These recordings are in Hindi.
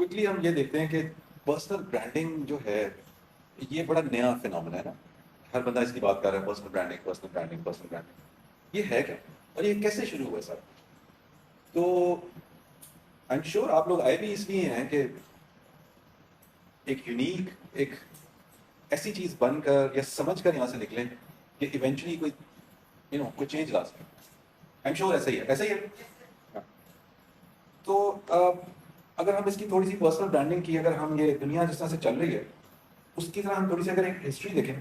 क्विकली हम ये देखते हैं कि पर्सनल ब्रांडिंग जो है ये बड़ा नया फिनोमेना है ना। हर बंदा इसकी बात कर रहा है, personal branding, personal branding, personal branding. ये है क्या और ये कैसे शुरू हुआ सर? तो आई एम श्योर आप लोग आए भी इसलिए हैं कि एक यूनिक, एक ऐसी चीज बनकर या समझकर यहाँ से निकलें कि इवेंचुअली कोई कोई चेंज ला सके। आई एम श्योर ऐसा ही है, ऐसा ही है। हाँ। तो अगर हम इसकी थोड़ी सी पर्सनल ब्रांडिंग की, अगर हम ये दुनिया जिस तरह से चल रही है उसकी तरह हम थोड़ी सी अगर एक हिस्ट्री देखें,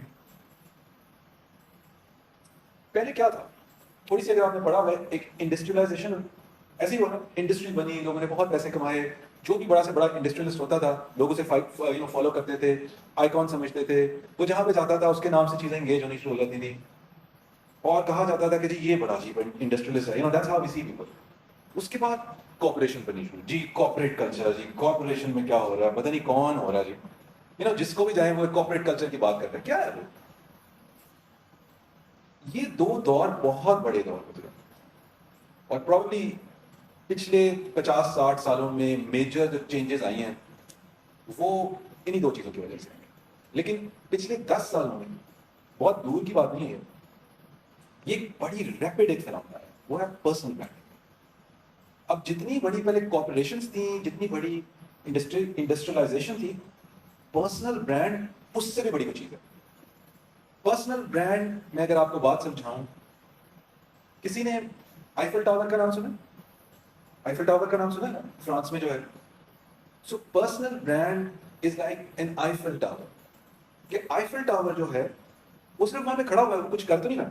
पहले क्या था, थोड़ी सी अगर आपने पढ़ा हुआ है, एक इंडस्ट्रियलाइजेशन ऐसे ही हुआ ना। इंडस्ट्री बनी, लोगों ने बहुत पैसे कमाए, जो भी बड़ा से बड़ा इंडस्ट्रियलिस्ट होता था लोग उसे फॉलो करते थे, आइकॉन समझते थे। वो जहां पे जाता था उसके नाम से चीजें एंगेज होनी शुरू हो जाती थी और कहा जाता था कि जी ये बड़ा जी इंडस्ट्रियलिस्ट है, that's how we see people. उसके बाद कॉर्पोरेशन बनी शुरू, जी कॉर्पोरेट कल्चर, जी कॉर्पोरेशन में क्या हो रहा है पता नहीं कौन हो रहा है जी। जिसको भी जाए वो कॉर्पोरेट कल्चर की बात करते हैं, क्या है वो। ये दो दौर बहुत बड़े दौर गुजरे और प्रॉब्ली पिछले 50-60 सालों में मेजर जो चेंजेस आई हैं वो इन्हीं दो चीजों की वजह से। लेकिन पिछले 10 सालों में, बहुत दूर की बात नहीं है, ये एक बड़ी रैपिड एक फिनोमेना है, वो है पर्सनल ब्रांडिंग। अब जितनी बड़ी पहले कॉर्पोरेशंस थी, जितनी बड़ी इंडस्ट्रियलाइजेशन थी, पर्सनल ब्रांड उससे भी बड़ी कोई चीज है। पर्सनल ब्रांड में अगर आपको बात समझाऊं, किसी ने आईफल टावर का नाम सुना? आईफल टावर का नाम सुना है ना, फ्रांस में जो है। So personal brand is like an Eiffel tower. कि आईफल टावर जो है वो सिर्फ वहां पे खड़ा हुआ है, वो कुछ कर तो नहीं रहा,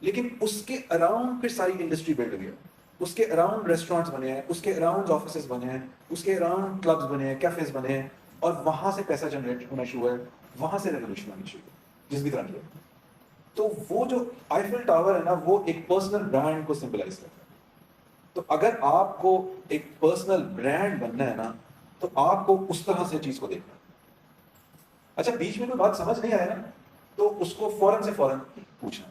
लेकिन उसके अराउंड फिर सारी इंडस्ट्री बिल्ड हुई है। उसके अराउंड रेस्टोरेंट्स बने हैं, उसके अराउंड ऑफिसेज बने हैं, उसके अराउंड क्लब्स बने हैं, कैफेज बने हैं, और वहां से पैसा जनरेट होना शुरू है, वहां से रेवोल्यूशन आनी शुरू है जिस भी तरह की है। तो वो जो आईफल टावर है ना, वो एक पर्सनल ब्रांड को सिंबलाइज करता है। तो अगर आपको एक पर्सनल ब्रांड बनना है ना, तो आपको उस तरह से चीज को देखना है। अच्छा, बीच में कोई बात समझ नहीं आया ना, तो उसको फौरन से फौरन पूछना।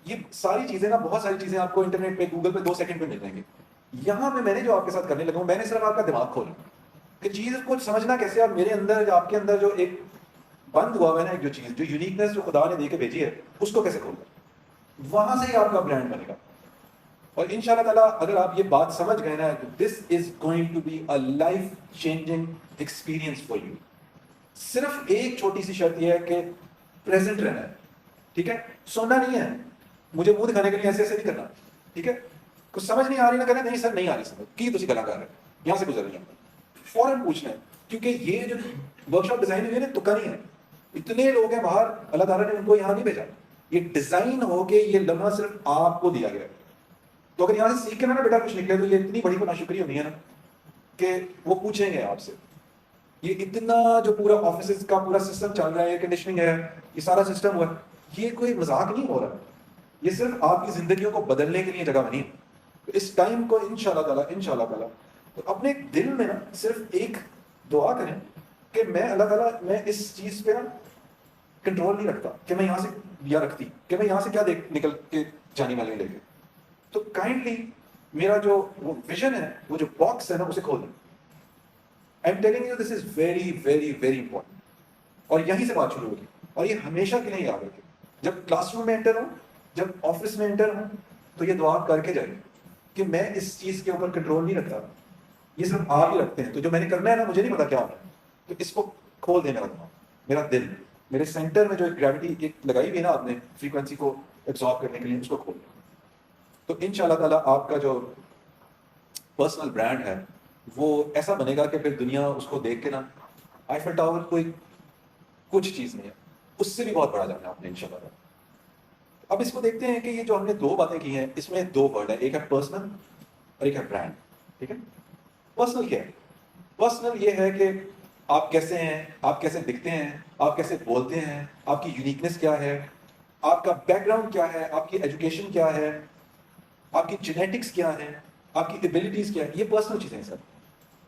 ये सारी चीजें ना, बहुत सारी चीजें आपको इंटरनेट पे, गूगल पे 2 सेकंड पे मिल जाएंगी। यहां पे मैंने जो आपके साथ करने लगा हूं, मैंने सिर्फ आपका दिमाग खोला कि चीज को समझना कैसे। और मेरे अंदर, आपके अंदर जो एक बंद हुआ है ना, एक जो चीज, जो यूनिकनेस जो खुदा ने देके भेजी है, उसको कैसे खोलना, वहां से ही आपका ब्रांड बनेगा। और इंशाल्लाह ताला अगर आप ये बात समझ गए ना, this is going to be a life changing experience for you. सिर्फ एक छोटी सी शर्त यह है कि प्रेजेंट रहना है, ठीक है? सोना नहीं है, मुझे मुंह दिखाने के लिए ऐसे ऐसे नहीं करना, ठीक है? कुछ समझ नहीं आ रही ना, कहना नहीं सर नहीं आ रही समझ की, तुझे गला कर रहे यहां से गुजर जाऊंगा, फौरन पूछना है। क्योंकि ये जो वर्कशॉप डिजाइन हुई है ना, तुक्का नहीं है। इतने लोग हैं बाहर, अल्लाह ताला ने उनको यहां नहीं भेजा। ये डिजाइन हो के ये लम्हा सिर्फ आपको दिया गया है। तो अगर यहां से सीख के ना बेटा कुछ निकले, तो ये इतनी बड़ी नाशुक्री होनी है ना कि वो पूछेंगे आपसे। ये इतना जो पूरा ऑफिस का पूरा सिस्टम चल रहा है, एयर कंडीशनिंग है, ये सारा सिस्टम हुआ है, ये कोई मजाक नहीं हो रहा। ये सिर्फ आपकी जिंदगियों को बदलने के लिए जगह बनी है। तो इस टाइम को इंशाल्लाह ताला तो अपने दिल में ना सिर्फ एक दुआ करें कि मैं अल्लाह ताला, मैं इस चीज पे ना कंट्रोल नहीं रखता कि मैं यहां से, या रखती कि मैं यहां से क्या देख निकल के जानी वाली लेके। तो काइंडली मेरा जो वो विजन है, वो जो बॉक्स है ना, उसे खोल दें। I am telling you, this is very very very important. और यहीं से बात शुरू होगी, और ये हमेशा के लिए याद रखें। जब क्लासरूम में एंटर हो, जब ऑफिस में एंटर हो, तो ये दुआ करके जाए कि मैं इस चीज के ऊपर कंट्रोल नहीं रखता, ये सिर्फ आप ही रखते हैं। तो जो मैंने करना है ना, मुझे नहीं पता क्या होना है, तो इसको खोल दे मेरा दिमाग, मेरा दिल, मेरे सेंटर में जो एक ग्रेविटी एक लगाई हुई है ना आपने, फ्रीक्वेंसी को एब्जॉर्ब करने के लिए, उसको खोल दे। तो इंशाल्लाह ताला आपका जो पर्सनल ब्रांड है वो ऐसा बनेगा कि फिर दुनिया उसको देख के ना, आईफल टावर कोई कुछ चीज नहीं है, उससे भी बहुत बड़ा जाना है आपने इंशाल्लाह। अब इसको देखते हैं कि ये जो हमने दो बातें की हैं, इसमें दो वर्ड है, एक है पर्सनल और एक है ब्रांड, ठीक है? पर्सनल क्या है? पर्सनल ये है कि आप कैसे हैं, आप कैसे दिखते हैं, आप कैसे बोलते हैं, आपकी यूनिकनेस क्या है, आपका बैकग्राउंड क्या है, आपकी एजुकेशन क्या है, आपकी जेनेटिक्स क्या है, आपकी एबिलिटीज क्या है, ये पर्सनल चीजें हैं सर,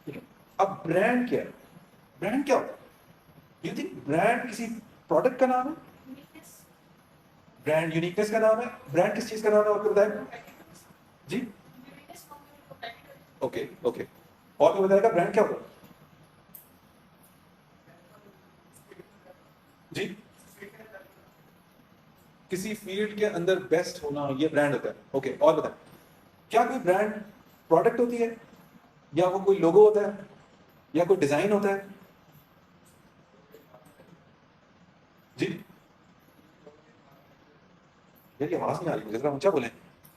ठीक है? अब ब्रांड क्या है? ब्रांड क्या होता है? यू थिंक ब्रांड किसी प्रोडक्ट का नाम है? ब्रांड यूनिकनेस का नाम है। ब्रांड किस चीज का नाम है आपको बताया जी? Okay okay. और कोई बताएगा ब्रांड क्या होगा? जी, किसी फील्ड के अंदर बेस्ट होना ये ब्रांड होता है। ओके, और बताएं, क्या कोई ब्रांड प्रोडक्ट होती है, या वो कोई लोगो होता है, या कोई डिजाइन होता है? जी, यार ये आवाज नहीं आ रही मुझे, जरा ऊंचा बोलें।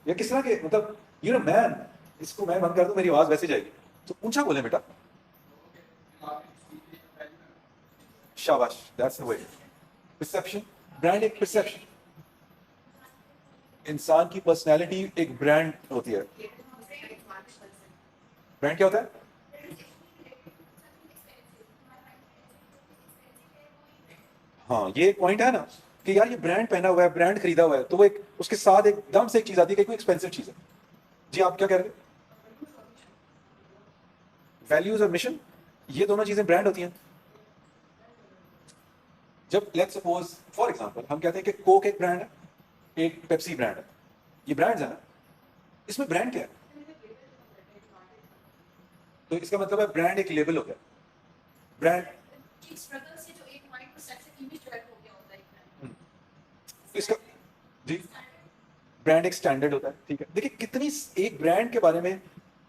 या किस तरह के, मतलब यू नो मैन, इसको मैं बंद कर दूं मेरी आवाज वैसे जाएगी, तो ऊंचा बोले बेटा। शाबाश, that's the way. Perception, brand एक परसेप्शन, इंसान की पर्सनैलिटी एक ब्रांड होती है। ब्रांड क्या होता है? हाँ, ये एक पॉइंट है ना कि यार ये ब्रांड पहना हुआ है, ब्रांड खरीदा हुआ है, तो वो एक उसके साथ एकदम से एक चीज आती है कि कोई एक्सपेंसिव चीज है। जी, आप क्या कह रहे हैं? वैल्यूज और मिशन, ये दोनों चीजें ब्रांड होती हैं। जब लेट्स सपोज फॉर एग्जांपल हम कहते हैं कि कोक एक ब्रांड है, एक पेप्सी ब्रांड है, ये ब्रांड्स है ना, इसमें ब्रांड क्या है? तो इसका मतलब है ब्रांड एक लेबल होता है। ब्रांड, तो इसका, जी, ब्रांड एक स्टैंडर्ड होता है, ठीक है। देखिए कितनी, एक ब्रांड के बारे में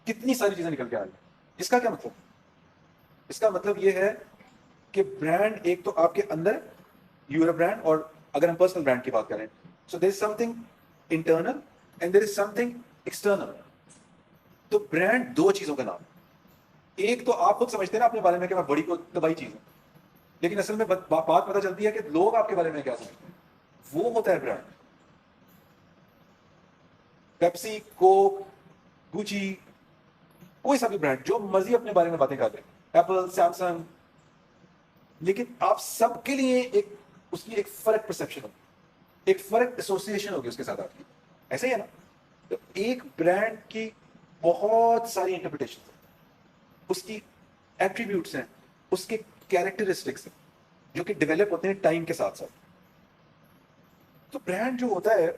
कितनी सारी चीजें निकल के आ रही है। इसका क्या मतलब? इसका मतलब ये है कि ब्रांड एक तो आपके अंदर, यूर अ ब्रांड, और अगर हम पर्सनल ब्रांड की बात करें, so there is something internal and there is something external. तो ब्रांड दो चीजों का नाम है। एक तो आप खुद समझते हैं ना अपने बारे में कि मैं बड़ी को तबाही चीज हूं, लेकिन असल में बात पता चलती है कि लोग आपके बारे में क्या समझते हैं, वो होता है ब्रांड। पेप्सी, कोक, गुची, कोई सा भी ब्रांड जो मर्जी अपने बारे में बातें कर रहे हैं, एप्पल, सैमसंग, लेकिन आप सबके लिए एक, उसकी एक फर्क परसेप्शन होगी, एक फर्क एसोसिएशन होगी उसके साथ आपकी। ऐसे ही है ना? तो एक ब्रांड की बहुत सारी इंटरप्रिटेशन है, उसकी एट्रीब्यूट्स हैं, उसके कैरेक्टरिस्टिक्स हैं, जो कि डेवलप होते हैं टाइम के साथ साथ। तो ब्रांड जो होता है,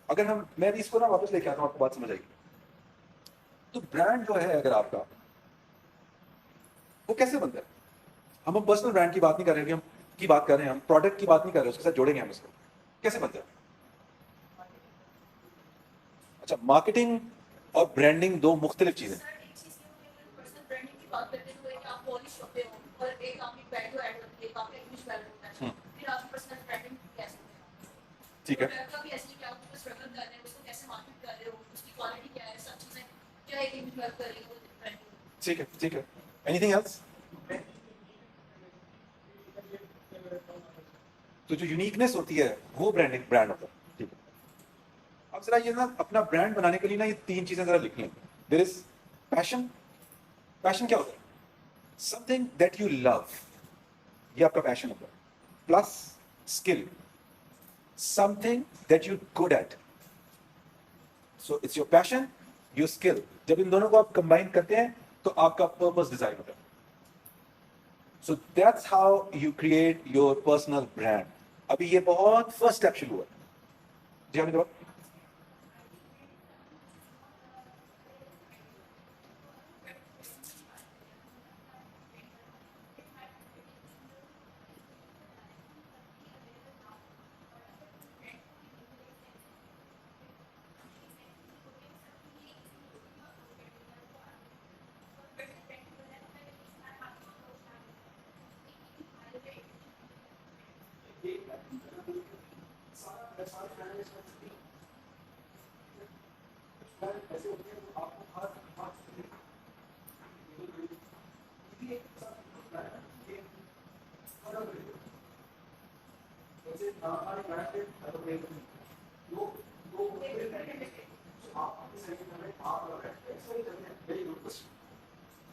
अगर हम, मैं भी इसको ना वापस लेके आता हूं, आपको बात समझ आएगी। तो ब्रांड जो है अगर आपका, वो कैसे बनता है? हम पर्सनल ब्रांड की बात नहीं कर रहे हैं, हम की बात कर रहे हैं, हम प्रोडक्ट की बात नहीं कर रहे, उसके साथ जोड़ेंगे हम इसको। कैसे बनता है? अच्छा, मार्केटिंग और ब्रांडिंग दो मुख्तलिफ चीजें। हम्म, ठीक है, ठीक है, ठीक है। Anything else? तो जो यूनिकनेस होती है वो ब्रांडिंग, ब्रांड होता है, ठीक है। अब जरा ये ना अपना ब्रांड बनाने के लिए ना ये तीन चीजें जरा लिख लें। देयर इज पैशन, पैशन क्या होता है? समथिंग दैट यू लव, ये आपका पैशन होता है, plus skill, something that you good at. So it's your passion, your skill, जब इन दोनों को आप कंबाइन करते हैं तो आपका पर्पस डिजाइन होता है। So that's how you create your personal brand. अभी ये बहुत फर्स्ट स्टेप शुरू हुआ। जी, आपने जवाब।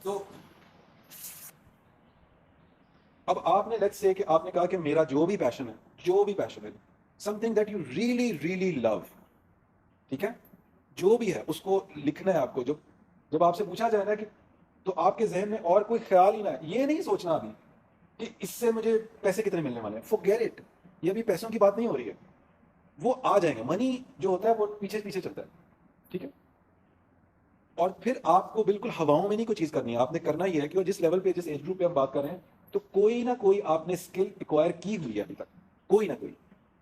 तो अब आपने, लेट्स से कि आपने कहा कि मेरा जो भी पैशन है, जो भी पैशन है, something that you really really love, ठीक है, जो भी है उसको लिखना है आपको। जब जब आपसे पूछा जाए ना कि, तो आपके जहन में और कोई ख्याल ही ना है, ये नहीं सोचना अभी कि इससे मुझे पैसे कितने मिलने वाले हैं, फॉरगेट इट। ये अभी पैसों की बात नहीं हो रही है, वो आ जाएंगे। मनी जो होता है वो पीछे पीछे चलता है, ठीक है। और फिर आपको बिल्कुल हवाओं में नहीं कोई चीज करनी है, आपने करना ही है कि वो जिस लेवल पे, जिस एज ग्रुप पे हम बात कर रहे हैं, तो कोई ना कोई आपने स्किल एक्वायर की हुई है अभी तक, कोई ना कोई,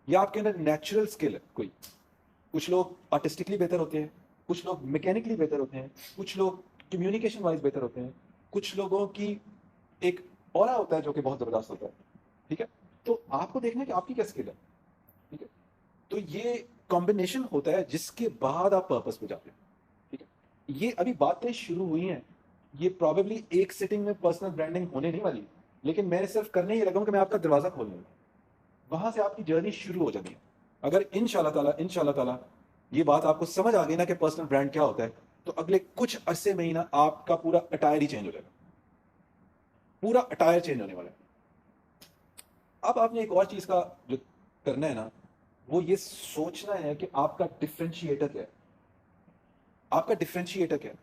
या आपके अंदर नेचुरल स्किल है कोई। कुछ लोग आर्टिस्टिकली बेहतर होते हैं, कुछ लोग मैकेनिकली बेहतर होते हैं, कुछ लोग कम्युनिकेशन वाइज बेहतर होते हैं, कुछ लोगों की एक ऑरा होता है जो कि बहुत जबरदस्त होता है। ठीक है, तो आपको देखना है कि आपकी क्या स्किल है। ठीक है, तो ये कॉम्बिनेशन होता है जिसके बाद आप पर्पस पे जाते हैं। ठीक है, ये अभी बातें शुरू हुई हैं, ये प्रॉबेबली एक सिटिंग में पर्सनल ब्रांडिंग होने नहीं वाली, लेकिन मैं सिर्फ करने ही लगा हूं कि मैं आपका दरवाजा खोल लूंगा, वहां से आपकी जर्नी शुरू हो जाती है। अगर इंशाल्लाह ताला ये बात आपको समझ आ गई ना कि पर्सनल ब्रांड क्या होता है, तो अगले कुछ अरसे में ही ना आपका पूरा अटायर ही चेंज हो जाएगा, पूरा अटायर चेंज होने वाला है। अब आपने एक और चीज का जो करना है ना, वो ये सोचना है कि आपका डिफरेंशिएटर क्या है, आपका डिफरेंशिएटर क्या है।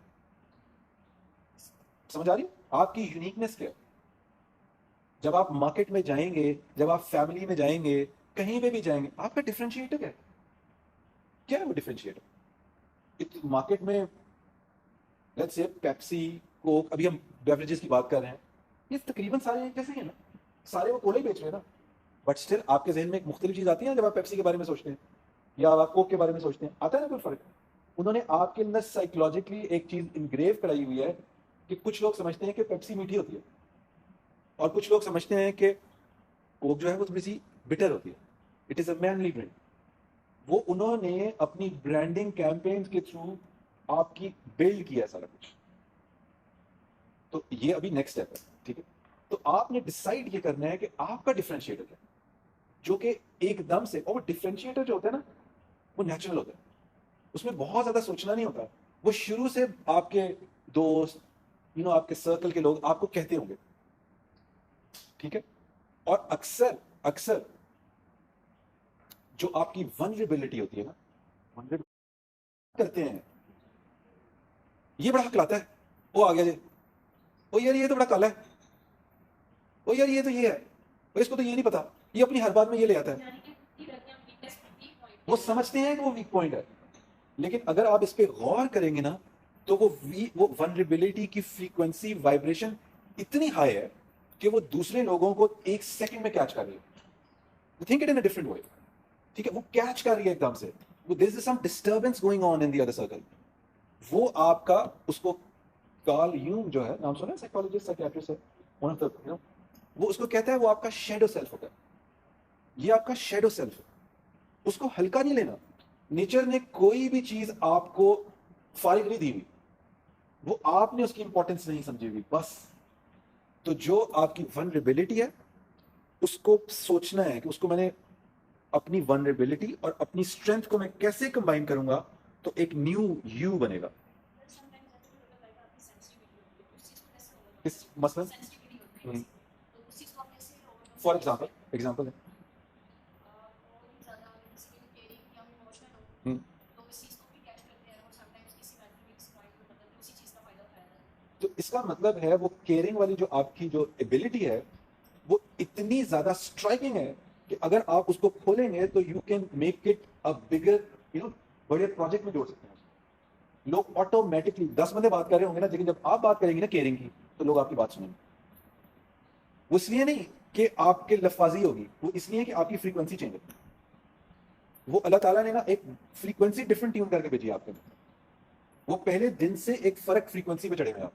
समझ आ रही है? आपकी यूनिकनेस क्या है। जब आप मार्केट में जाएंगे, जब आप फैमिली में जाएंगे, कहीं पे भी जाएंगे, आपका डिफरेंशिएटर क्या है, क्या है वो डिफरेंशिएटर। मार्केट में लेट्स से पेप्सी, कोक, अभी हम बेवरेजेस की बात कर रहे हैं, ये तकरीबन सारे एक जैसे ही है ना, सारे वो कोले बेच रहे हैं ना, बट स्टिल आपके जहन में एक मुख्तलिफ चीज आती है जब आप पेप्सी के बारे में सोचते हैं या आप कोक के बारे में सोचते हैं, आता है ना कोई फर्क। उन्होंने आपके अंदर साइकोलॉजिकली एक चीज इनग्रेव कराई हुई है कि कुछ लोग समझते हैं कि पेप्सी मीठी होती है, और कुछ लोग समझते हैं कि कोक जो है वो थोड़ी सी बिटर होती है, it is a manly drink. वो उन्होंने अपनी ब्रांडिंग कैंपेन के थ्रू आपकी बिल्ड किया सारा कुछ। तो ये अभी नेक्स्ट स्टेप है। ठीक है, तो आपने डिसाइड ये करना है कि आपका डिफरेंशिएटर क्या है, जो कि एकदम से, और वो डिफरेंशिएटर जो होता है ना, वो नेचुरल होता है, उसमें बहुत ज्यादा सोचना नहीं होता। वो शुरू से आपके दोस्त, आपके सर्कल के लोग आपको कहते होंगे। ठीक है, और अक्सर अक्सर जो आपकी वनरेबिलिटी होती है ना, vulnerability करते हैं, ये बड़ा हकलाता है, वो आ गया जी, ओ यार ये तो बड़ा काला है, ओ यार ये तो ये है, और इसको तो ये नहीं पता, ये अपनी हर बात में ये ले आता है। वो समझते हैं कि वो वीक पॉइंट है, लेकिन अगर आप इस पे गौर करेंगे ना, तो वो वनरेबिलिटी की फ्रीक्वेंसी, वाइब्रेशन इतनी हाई है कि वो दूसरे लोगों को एक सेकंड में कैच कर रही है। Think it in a different way. ठीक है, वो कैच कर रही है एकदम से, वो there is some disturbance going on in the other circle. वो आपका, उसको कार्ल यूंग जो है, नाम सुना है, साइकोलॉजिस्ट साइकियाट्रिस्ट है, वन ऑफ द, वो उसको कहता है वो आपका शेडो सेल्फ होता है। ये आपका शेडो सेल्फ है, उसको हल्का नहीं लेना। नेचर ने कोई भी चीज आपको फारिग नहीं दी हुई, वो आपने उसकी इंपॉर्टेंस नहीं समझी हुई बस। तो जो आपकी वनरेबिलिटी है, उसको सोचना है कि उसको मैंने, अपनी वनरेबिलिटी और अपनी स्ट्रेंथ को मैं कैसे कंबाइन करूंगा, तो एक न्यू यू बनेगा। इस मसलन फॉर एग्जाम्पल है। हम्म, तो इसका मतलब है वो केयरिंग वाली जो आपकी जो एबिलिटी है, वो इतनी ज्यादा स्ट्राइकिंग है कि अगर आप उसको खोलेंगे तो you can make it a bigger, बड़े प्रोजेक्ट में जोड़ सकते हैं। लोग ऑटोमेटिकली 10 बंदे बात कर रहे होंगे ना, लेकिन जब आप बात करेंगे ना केयरिंग की, तो लोग आपकी बात सुनेंगे। वो इसलिए नहीं कि आपके लफाजी होगी, वो इसलिए कि आपकी फ्रीक्वेंसी चेंज है। वो अल्लाह ताला ने ना एक फ्रीक्वेंसी डिफरेंट ट्यून करके भेजी आपके अंदर। वो पहले दिन से एक फर्क फ्रीक्वेंसी पे चढ़े हुए आप।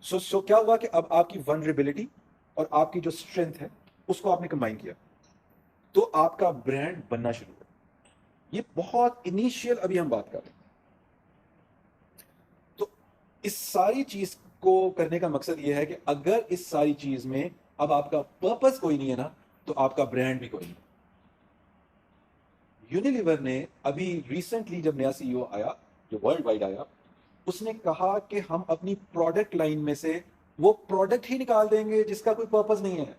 सो क्या हुआ कि अब आपकी वनरेबिलिटी और आपकी जो स्ट्रेंथ है, उसको आपने कंबाइन किया, तो आपका ब्रांड बनना शुरू हुआ। ये बहुत इनिशियल अभी हम बात कर रहे हैं। तो इस सारी चीज को करने का मकसद ये है कि अगर इस सारी चीज में अब आपका पर्पस कोई नहीं है ना, तो आपका ब्रांड भी कोई नहीं। यूनिलीवर ने अभी रिसेंटली जब नया सीईओ आया, जो वर्ल्ड वाइड आया, उसने कहा कि हम अपनी प्रोडक्ट लाइन में से वो प्रोडक्ट ही निकाल देंगे जिसका कोई पर्पस नहीं है।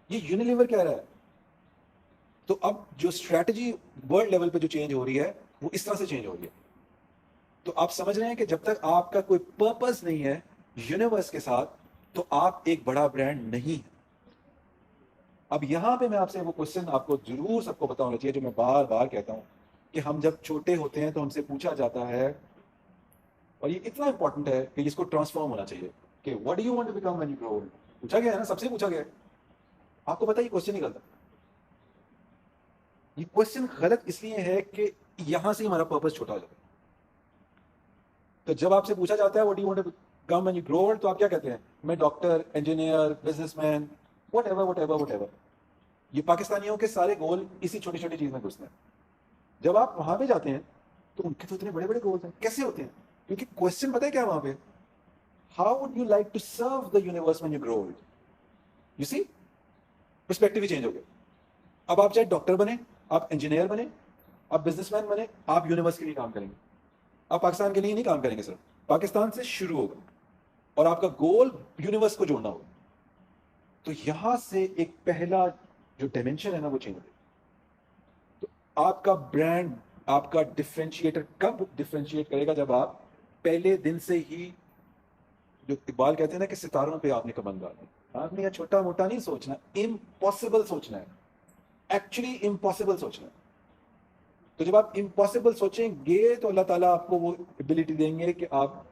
ये यूनिलीवर कह रहा है। तो अब जो स्ट्रैटेजी वर्ल्ड लेवल पे जो चेंज हो रही है, वो इस तरह से चेंज हो रही है। तो आप समझ रहे हैं कि जब तक आपका कोई पर्पस नहीं है यूनिवर्स के साथ, तो आप एक बड़ा ब्रांड नहीं है। अब यहां पे मैं आपसे वो क्वेश्चन आपको जरूर सबको पता होना चाहिए, जो मैं बार बार कहता हूं कि हम जब छोटे होते हैं तो हमसे पूछा जाता है और ये इतना इंपॉर्टेंट है कि इसको ट्रांसफॉर्म होना चाहिए कि what do you want to become when you grow old. पूछा गया है ना, सबसे पूछा गया है। आपको पता है ये क्वेश्चन ही गलत है। ये क्वेश्चन गलत इसलिए है कि यहां से हमारा पर्पस छोटा हो जाता है। तो जब आपसे पूछा जाता है what do you want to become when you grow old, तो आप क्या कहते हैं? मैं doctor, engineer, businessman, whatever whatever whatever. ये पाकिस्तानियों के सारे गोल इसी छोटी छोटी चीज में घुसते हैं। जब आप वहां पे जाते हैं तो उनके तो इतने बड़े बड़े गोल्स हैं। कैसे होते हैं? क्योंकि क्वेश्चन पता है क्या वहां पे? How would you like to serve the universe when you grow old? You see, perspective ही चेंज हो गया। अब आप चाहे डॉक्टर बने, आप इंजीनियर बने, आप बिजनेसमैन बने, आप यूनिवर्स के लिए काम करेंगे। आप पाकिस्तान के लिए नहीं काम करेंगे सिर्फ, पाकिस्तान से शुरू होगा और आपका गोल यूनिवर्स को जोड़ना होगा। तो यहां से एक पहला जो डायमेंशन है ना वो चेंज हो जाएगा। तो आपका ब्रांड, आपका डिफरेंशिएटर कब डिफरेंशिएट करेगा? जब आप पहले दिन से ही, जो इकबाल कहते हैं ना कि सितारों पे आपने कमंद डालना। आपने यह छोटा मोटा नहीं सोचना, इम्पॉसिबल सोचना है, एक्चुअली इम्पॉसिबल सोचना है। तो जब आप इम्पॉसिबल सोचेंगे तो अल्लाह ताला आपको वो एबिलिटी देंगे कि आप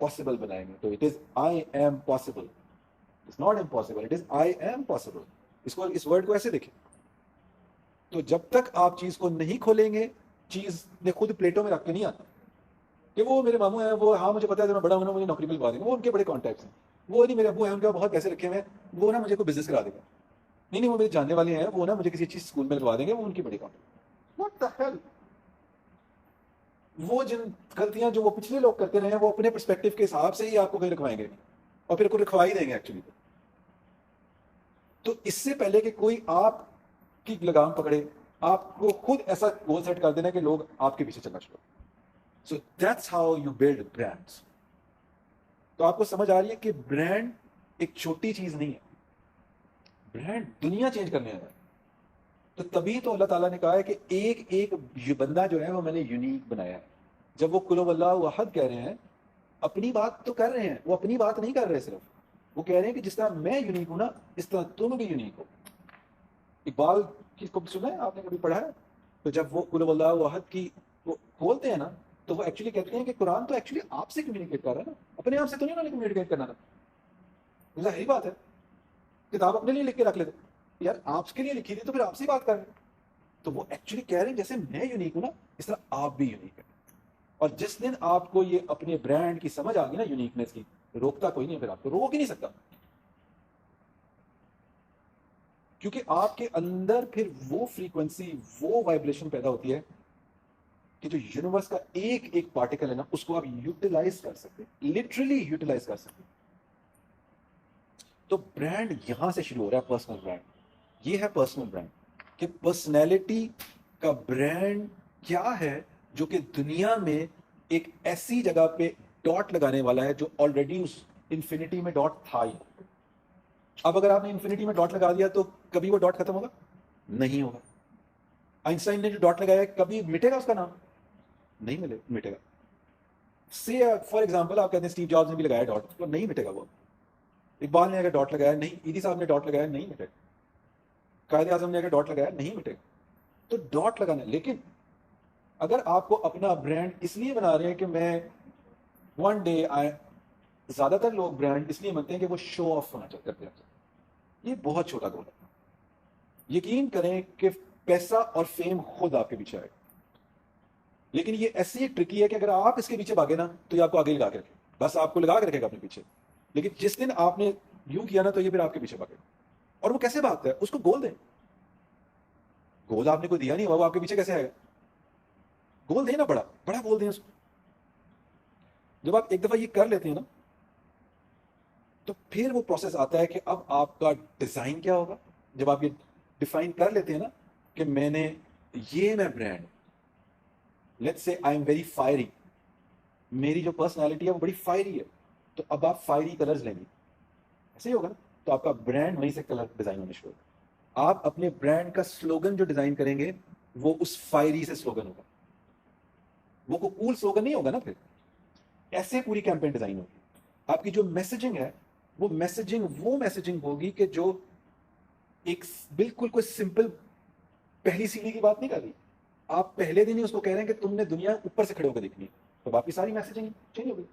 पॉसिबल बनाएंगे। तो it is I am possible, it's not impossible, it is I am possible. इसको, इस वर्ड को ऐसे देखें। तो जब तक आप चीज को नहीं खोलेंगे, चीज ने खुद प्लेटों में रख के नहीं आती कि वो मेरे मामू हैं, वो हाँ मुझे पता है जब मैं बड़ा होना मुझे नौकरी पे लगा देंगे, वो उनके बड़े कॉन्टैक्ट्स हैं। वो नहीं, मेरे अबू हैं, उनके बहुत पैसे रखे हुए हैं, वो ना मुझे कोई बिजनेस करा देगा। नहीं नहीं, वो मेरे जानने वाले हैं, वो ना मुझे किसी अच्छी स्कूल में लगवा देंगे, वो उनकी बड़ी कॉन्टैक्ट। What the hell? वो जिन गलतियां जो वो पिछले लोग करते रहे हैं, वो अपने पर्सपेक्टिव के हिसाब से ही आपको कहीं रखवाएंगे और फिर को रखवा ही देंगे एक्चुअली। तो इससे पहले कि कोई आपकी लगाम पकड़े, आपको खुद ऐसा गोल सेट कर देना कि लोग आपके पीछे चलना शुरू। So that's how you build brands. तो आपको समझ आ रही है कि ब्रांड एक छोटी चीज नहीं है, ब्रांड दुनिया चेंज करने आया है। तो तभी तो अल्लाह ताला ने कहा है कि एक एक बंदा जो है वो मैंने यूनिक बनाया है। जब वो कुल वल्लाहु अहद कह रहे हैं, अपनी बात तो कर रहे हैं, वो अपनी बात नहीं कर रहे सिर्फ, वो कह रहे हैं कि जिस तरह मैं यूनिक हूं ना, इस तरह तुम भी यूनिक हो। इकबाल की को सुना है आपने, कभी पढ़ा है? तो जब वो कुल वल्लाहु अहद की वो खोलते हैं ना, तो वो एक्चुअली कहते हैं कि कुरान तो एक्चुअली आपसे कम्युनिकेट कर रहा है ना, अपने आप से तो नहीं उन्होंने कम्युनिकेट करना था। जाहिर बात है, किताब अपने लिए लिख के रख लेते, यार आपके लिए लिखी थी तो फिर आपसे ही बात कर रहे हैं। तो वो एक्चुअली कह रहे हैं जैसे मैं यूनिक हूं ना, इस तरह आप भी यूनिक है। और जिस दिन आपको ये अपने ब्रांड की समझ आ गई ना, यूनिकनेस की, रोकता कोई नहीं, फिर आपको रोक ही नहीं सकता। क्योंकि आपके अंदर फिर वो फ्रीक्वेंसी, वो वाइब्रेशन पैदा होती है कि जो यूनिवर्स का एक एक पार्टिकल है ना, उसको आप यूटिलाइज कर सकते हैं, लिटरली यूटिलाइज कर सकते हैं। तो ब्रांड यहां से शुरू हो रहा है, पर्सनल ब्रांड। ये है पर्सनल ब्रांड, कि पर्सनैलिटी का ब्रांड क्या है जो कि दुनिया में एक ऐसी जगह पे डॉट लगाने वाला है जो ऑलरेडी उस इंफिनिटी में डॉट था ही। अब अगर आपने इंफिनिटी में डॉट लगा दिया तो कभी वो डॉट खत्म होगा? नहीं होगा। आइंस्टाइन ने जो डॉट लगाया है, कभी मिटेगा उसका नाम? नहीं मिटेगा। से फॉर एग्जाम्पल आप कहते हैं स्टीव जॉब्स ने भी लगाया डॉट, तो नहीं मिटेगा वो। इकबाल ने अगर डॉट लगाया, नहीं, ईदी साहब ने डॉट लगाया, नहीं मिटेगा। कायदे आजम ने अगर डॉट लगाया, नहीं मिटेगा। तो डॉट लगाना। लेकिन अगर आपको अपना ब्रांड इसलिए बना रहे हैं कि मैं वन डे आए, ज्यादातर लोग ब्रांड इसलिए बनते हैं कि वो शो ऑफ होना चाहते हैं। ये बहुत छोटा गोल है। यकीन करें कि पैसा और फेम खुद आपके पीछे आएगा, लेकिन ये ऐसी ट्रिकी है कि अगर आप इसके पीछे भागे ना, तो ये आपको आगे लगा के रखेगा, बस आपको लगा के रखेगा अपने पीछे। लेकिन जिस दिन आपने यूं किया ना, तो ये फिर आपके पीछे भागेगा। और वो कैसे भागता है? उसको गोल दें। गोल आपने कोई दिया नहीं, वो आपके पीछे कैसे आएगा? गोल देना, बड़ा बड़ा गोल दें उसको। जब आप एक दफा ये कर लेते हैं ना, तो फिर वो प्रोसेस आता है कि अब आपका डिजाइन क्या होगा। जब आप ये डिफाइन कर लेते हैं ना कि मैंने, ये मैं brand, let's say I am very fiery, मेरी जो पर्सनालिटी है वो बड़ी फायरी है, तो अब आप फायरी कलर्स लेंगे, ऐसे ही होगा ना। तो आपका ब्रांड वहीं से कलर डिजाइन होने शुरू होगा। आप अपने ब्रांड का स्लोगन जो डिजाइन करेंगे, वो उस फायरी से स्लोगन होगा। वो कोई कूल स्लोगन नहीं होगा ना फिर, ऐसे पूरी कैंपेन डिजाइन होगी। आपकी जो मैसेजिंग है, वो मैसेजिंग होगी कि जो एक बिल्कुल कोई सिंपल पहली सीढ़ी की बात नहीं कर रही। आप पहले दिन ही उसको कह रहे हैं कि तुमने दुनिया ऊपर से खड़े होकर देखनी है। तो आपकी सारी मैसेजिंग चेंज हो गई।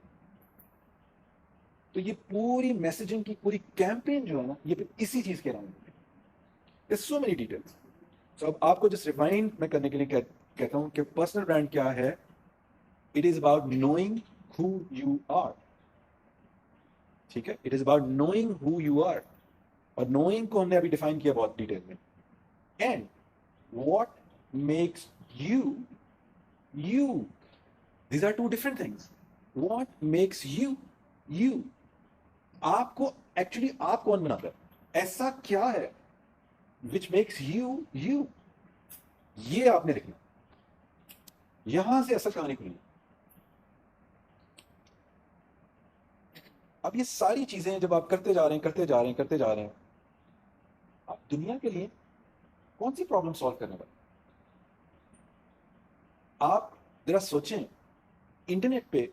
तो ये पूरी मैसेजिंग की पूरी कैंपेन जो है ना, ये इसी चीज के अराउंड, सो मेनी डिटेल्स। तो अब आपको जस्ट रिफाइन मैं करने के लिए कहता हूं कि पर्सनल ब्रांड क्या है। It is about knowing who you are. ठीक है, it is about knowing who you are. और नोइंग को हमने अभी डिफाइन किया बहुत डिटेल में। And what makes you you, these are two different things. What makes you you? आपको एक्चुअली आप कौन बनाता है, ऐसा क्या है which makes you you? ये आपने लिखना, यहां से असल कहानी खुली। अब ये सारी चीजें जब आप करते जा रहे हैं करते जा रहे हैं करते जा रहे हैं, आप दुनिया के लिए कौन सी प्रॉब्लम सॉल्व करने वाले? आप जरा सोचें, इंटरनेट पे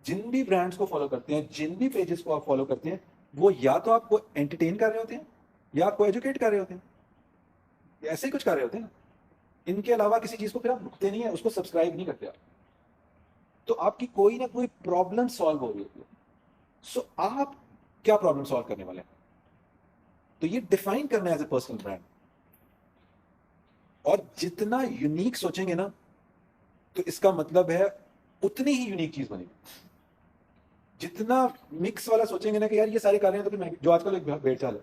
जिन भी ब्रांड्स को फॉलो करते हैं, जिन भी पेजेस को आप फॉलो करते हैं, वो या तो आपको एंटरटेन कर रहे होते हैं या आपको एजुकेट कर रहे होते हैं, ऐसे ही कुछ कर रहे होते हैं ना। इनके अलावा किसी चीज को फिर आप रुकते नहीं है, उसको सब्सक्राइब नहीं करते आप। तो आपकी कोई ना कोई प्रॉब्लम सॉल्व हो रही होती है। सो आप क्या प्रॉब्लम सॉल्व करने वाले हैं, तो ये डिफाइन करना है एज ए पर्सनल ब्रांड। और जितना यूनिक सोचेंगे ना, तो इसका मतलब है उतनी ही यूनिक चीज बनेगी। जितना मिक्स वाला सोचेंगे ना कि यार ये सारे कर रहे हैं, तो फिर जो आजकल एक भेड़चाल है,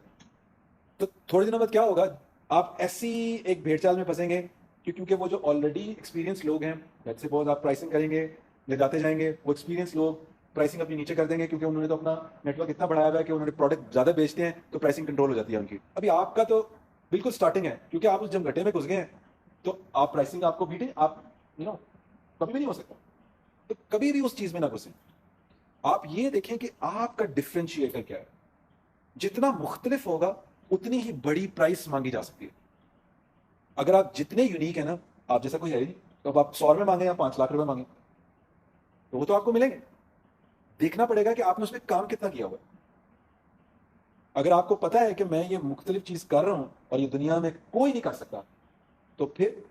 तो थोड़े दिनों बाद क्या होगा, आप ऐसी एक भेड़चाल में फंसेंगे क्योंकि वो जो ऑलरेडी एक्सपीरियंस लोग हैं, लेट्स सपोज आप प्राइसिंग करेंगे, ले जाते जाएंगे, वो एक्सपीरियंस लोग प्राइसिंग अपनी नीचे कर देंगे क्योंकि उन्होंने तो अपना नेटवर्क इतना बढ़ाया हुआ है कि उन्होंने प्रोडक्ट ज्यादा बेचते हैं, तो प्राइसिंग कंट्रोल हो जाती है उनकी। अभी आपका तो बिल्कुल स्टार्टिंग है, क्योंकि आप उस जमघटे में घुस गए हैं, तो आप प्राइसिंग आपको बीटे, आप कभी भी नहीं हो सकता। तो कभी भी उस चीज में ना घुसे। आप ये देखें कि आपका डिफरेंशिएटर क्या है। जितना मुख्तलिफ होगा उतनी ही बड़ी प्राइस मांगी जा सकती है। अगर आप जितने यूनिक है ना, आप जैसा कोई है ही नहीं, तो अब आप 100 रुपए मांगे या 5 लाख रुपए मांगे, तो वो तो आपको मिलेंगे। देखना पड़ेगा कि आपने उसमें काम कितना किया हुआ है। अगर आपको पता है कि मैं ये मुख्तलिफ चीज कर रहा हूं और ये दुनिया में कोई नहीं कर सकता, तो फिर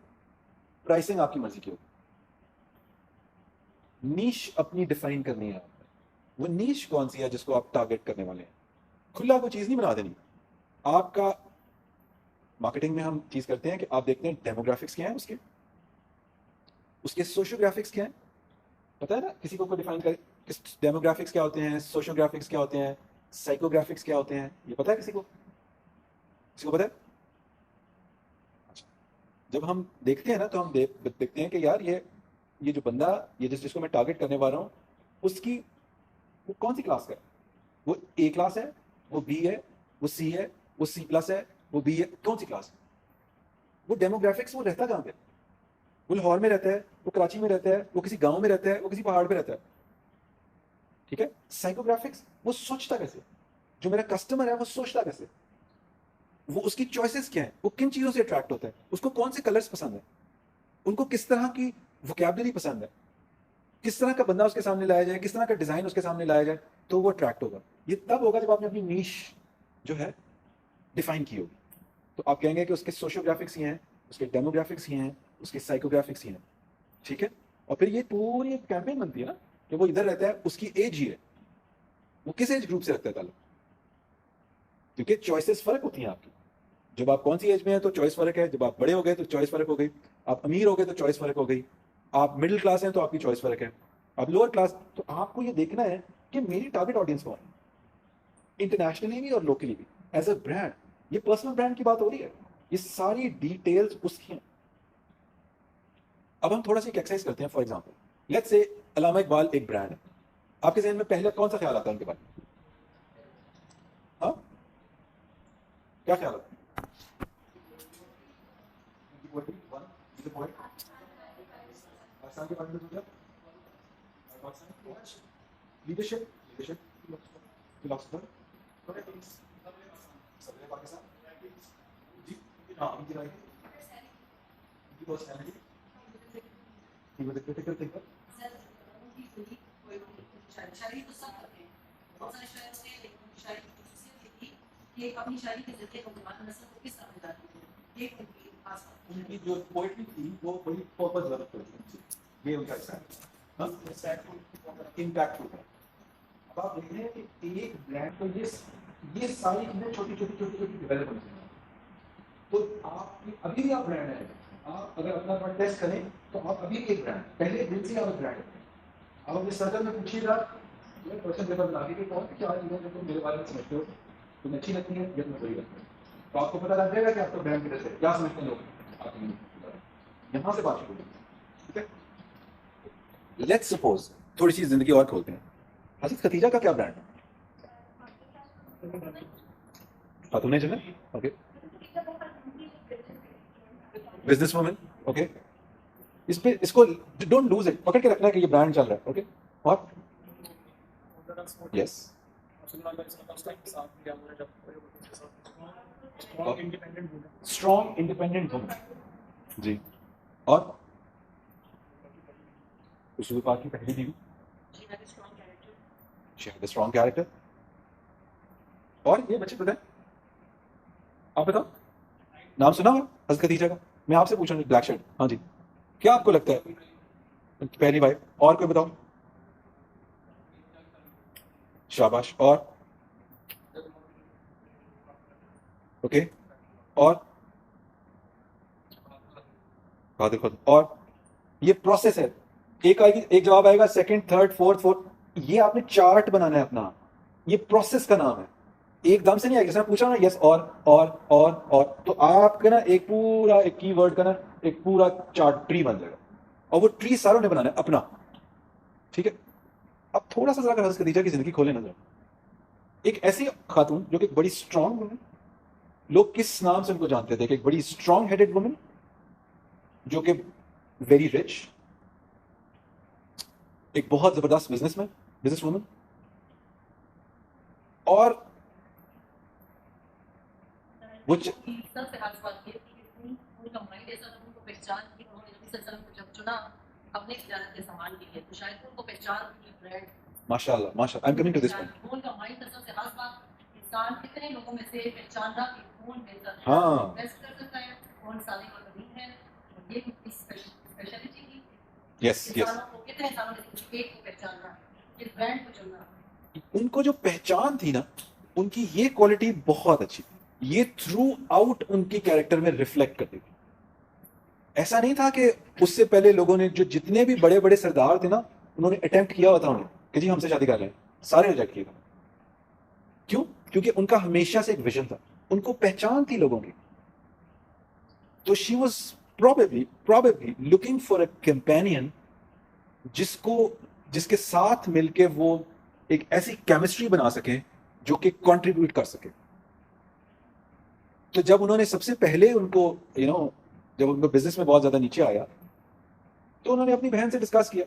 प्राइसिंग आपकी मर्जी की होगी। नीश अपनी डिफाइन करनी है आपने। वो नीश कौन सी है जिसको आप टारगेट करने वाले हैं। खुला कोई चीज नहीं बना देनी। आपका मार्केटिंग में हम चीज करते हैं कि आप देखते हैं डेमोग्राफिक्स क्या है, उसके उसके सोशियोग्राफिक्स क्या है, पता है ना किसी को डिफाइन करे। डेमोग्राफिक्स क्या होते हैं, सोशियोग्राफिक्स क्या होते हैं, साइकोग्राफिक्स क्या होते हैं, ये पता है किसी को? किसी को पता है? अच्छा, जब हम देखते हैं ना, तो हम देखते हैं कि यार ये जो बंदा, ये जिसको मैं टारगेट करने वाला हूँ, उसकी वो कौन सी क्लास का है। वो ए क्लास है, वो बी है, वो सी है, वो सी प्लस है, वो बी है, कौन सी क्लास? वो डेमोग्राफिक्स वो रहता कहाँ पे? वो लाहौर में रहता है, वो कराची में रहता है, वो किसी गांव में रहता है, वो किसी पहाड़ पे रहता है। ठीक है। साइकोग्राफिक्स वो सोचता कैसे, जो मेरा कस्टमर है वो सोचता कैसे, वो उसकी चॉइसेस क्या है, वो किन चीजों से अट्रैक्ट होता है, उसको कौन से कलर्स पसंद है, उनको किस तरह की वोकैबुलरी पसंद है, किस तरह का बंदा उसके सामने लाया जाए, किस तरह का डिजाइन उसके सामने लाया जाए, तो वो अट्रैक्ट होगा। ये तब होगा जब आपने अपनी नीश जो है डिफाइन की होगी। तो आप कहेंगे कि उसके सोशियोग्राफिक्स ही हैं, उसके डेमोग्राफिक्स ही हैं, उसके साइकोग्राफिक्स ही हैं। ठीक है। और फिर ये पूरी एक कैंपेन बनती है ना कि वो इधर रहता है, उसकी एज ही है, वो किस एज ग्रुप से रखता है ताल्लुक, क्योंकि चॉइसेस फर्क होती हैं आपकी। जब आप कौन सी एज में है तो चॉइस फर्क है, जब आप बड़े हो गए तो चॉइस फर्क हो गई, आप अमीर हो गए तो चॉइस फर्क हो गई, आप मिडिल क्लास हैं तो आपकी चॉइस फर्क है, आप लोअर क्लास। तो आपको ये देखना है कि मेरी टारगेट ऑडियंस कौन है, इंटरनेशनली भी और लोकली भी, एज अ ब्रांड। ये पर्सनल ब्रांड की बात हो रही है, ये सारी डिटेल्स उसकी हैं। अब हम थोड़ा सा एक एक्सरसाइज करते हैं। For example let's say Allama Iqbal एक ब्रांड है। आपके जहन में पहले कौन सा ख्याल आता है उनके बारे में? हाँ, क्या ख्याल आता है? उनकी poetry, one, he's a poet. Pakistan के बारे में दूसरा, लीडरशिप, फिलोसफर, सदर पाकिस्तान जी, हाँ उनकी राय, उनकी personality, he was a critical thinker. शायरी तो सब करते हैं, बहुत सारे शायर होते हैं, लेकिन उनकी शायरी की खासियत ये थी कि अपनी शायरी के जरिए नौजवान नस्ल को किस तरह बताते थे, ये उनकी खास बात थी। उनकी जो पोएट्री थी वो बड़ी पर्पस डेवलप करती थी, ये उनका हिस्सा है। इम्पैक्टफुल है। अब आप देख रहे हैं कि एक ब्रांड को ये सारी चीजें छोटी छोटी छोटी छोटी डेवलप होती हैं। तो आप अभी भी आप ब्रांड है, आप अगर अपना टेस्ट करें तो आप अभी भी एक ब्रांड, पहले दिन से आप ब्रांड है। आप अपने सर्कल में पूछिएगा क्वेश्चन पेपर बना के कौन सी चार चीजें जो तुम मेरे बारे में समझते हो, तुम्हें अच्छी लगती है या तुम्हें बुरी लगती है, तो आपको पता लग जाएगा कि आपका ब्रांड किधर से क्या समझते हैं लोग। आप यहाँ से बात शुरू करें, ठीक है। लेट्स सपोज थोड़ी सी जिंदगी और खोलते हैं। हज़रत खतीजा का क्या ब्रांड है? खातून जन्नत, ओके। Business woman, okay. इस पे इसको डोंट लूज इट, पकड़ के रखना है कि ये ब्रांड चल रहा है, ओके। और यस, स्ट्रॉन्ग इंडिपेंडेंट वुमन जी। और रसूल पाक की पहली बीवी, she had a strong character. और ये बच्चे बताएं, आप बताओ, नाम सुना हो हज़रत खदीजा का? मैं आपसे पूछ रहा हूँ, ब्लैक शर्ट, हाँ जी, क्या आपको लगता है पहली वाइफ? और कोई बताओ, शाबाश। और ओके, और बहादुर खुद। और ये प्रोसेस है, एक आएगी, एक जवाब आएगा, सेकंड, थर्ड, फोर्थ फोर्थ, ये आपने चार्ट बनाना है अपना, ये प्रोसेस का नाम है। एकदम से नहीं आएगा, जैसे मैं पूछा ना यस और तो आपका ना एक पूरा एक कीवर्ड का ना एक पूरा चार्ट ट्री बन जाएगा, और वो ट्री सारों ने बनाना है अपना, ठीक है। अब थोड़ा सा जरा हज़रत खदीजा की जिंदगी खोले नजर, एक ऐसी खातून जो कि बड़ी स्ट्रांग वुमन, लोग किस नाम से उनको जानते थे, एक बड़ी स्ट्रांग हेडेड वुमन जो कि वेरी रिच, एक बहुत जबरदस्त बिजनेसमैन, बिजनेस वुमन, और वो सबसे खास बात ये थी कि उनका माइंड ऐसा था, उनको पहचान की उन्होंने नबी सल्लल्लाहु अलैहि वसल्लम को जब चुना अपने तिजारत के सामान के लिए, तो शायद उनको पहचान की ब्रांड, माशाल्लाह माशाल्लाह, I am coming to this point. उनका माइंड का सबसे खास बात, इंसान कितने लोगों में से पहचान रहा कि कौन बेहतर है, हाँ, बेस्ट कर सकता है, कौन सादिक और अमीन है, और ये उनकी स्पेशलिटी थी। यस यस, इंसानों को कितने इंसानों में से किसी एक को पहचानना, इस ब्रांड को चुनना, उनको जो पहचान थी ना, उनकी ये क्वालिटी बहुत अच्छी थी, ये थ्रू आउट उनकी कैरेक्टर में रिफ्लेक्ट करती थी। ऐसा नहीं था कि उससे पहले लोगों ने, जो जितने भी बड़े बड़े सरदार थे ना, उन्होंने अटेम्प्ट किया हुआ था उन्हें कि जी हमसे शादी कर लें, सारे रिजेक्ट किए। क्यों? क्योंकि उनका हमेशा से एक विजन था, उनको पहचान थी लोगों की। तो she was probably looking for a companion जिसके साथ मिलके वो एक ऐसी केमिस्ट्री बना सके जो कि कंट्रीब्यूट कर सके। तो जब उन्होंने सबसे पहले उनको जब उनको बिजनेस में बहुत ज्यादा नीचे आया, तो उन्होंने अपनी बहन से डिस्कस किया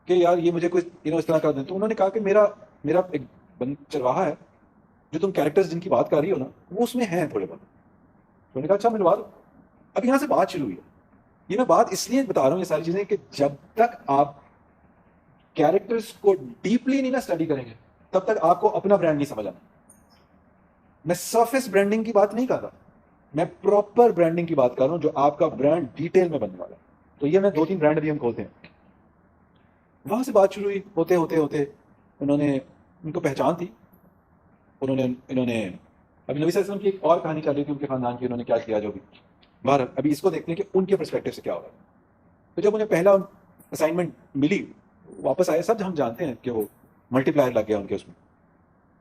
कि यार ये मुझे कुछ इस तरह कर दें। तो उन्होंने कहा कि मेरा मेरा एक चरवाहा है, जो तुम कैरेक्टर्स जिनकी बात कर रही हो ना, वो उसमें हैं थोड़े बहुत। तो उन्होंने कहा अच्छा मिलवा दो। अब यहाँ से बात शुरू हुई है। ये मैं बात इसलिए बता रहा हूँ ये सारी चीजें कि जब तक आप कैरेक्टर्स को डीपली नहीं ना स्टडी करेंगे, तब तक आपको अपना ब्रांड नहीं समझ आना। मैं सरफेस ब्रांडिंग की बात नहीं कर रहा, मैं प्रॉपर ब्रांडिंग की बात कर रहा हूँ, जो आपका ब्रांड डिटेल में बनने वाला है। तो ये मैं 2-3 ब्रांड अभी हम खोलते हैं। वहां से बात शुरू हुई, होते होते होते उन्होंने, उनको पहचान थी, उन्होंने इन्होंने अभी नबी सल्लल्लाहु अलैहि वसल्लम की एक और कहानी चल रही थी उनके खानदान की, उन्होंने क्या किया जो भी। बाहर अभी इसको देखते हैं कि उनके परस्पेक्टिव से क्या होगा। तो जब उन्हें पहला असाइनमेंट मिली, वापस आए, सब हम जानते हैं कि वो मल्टीप्लायर लग गया उनके उसमें,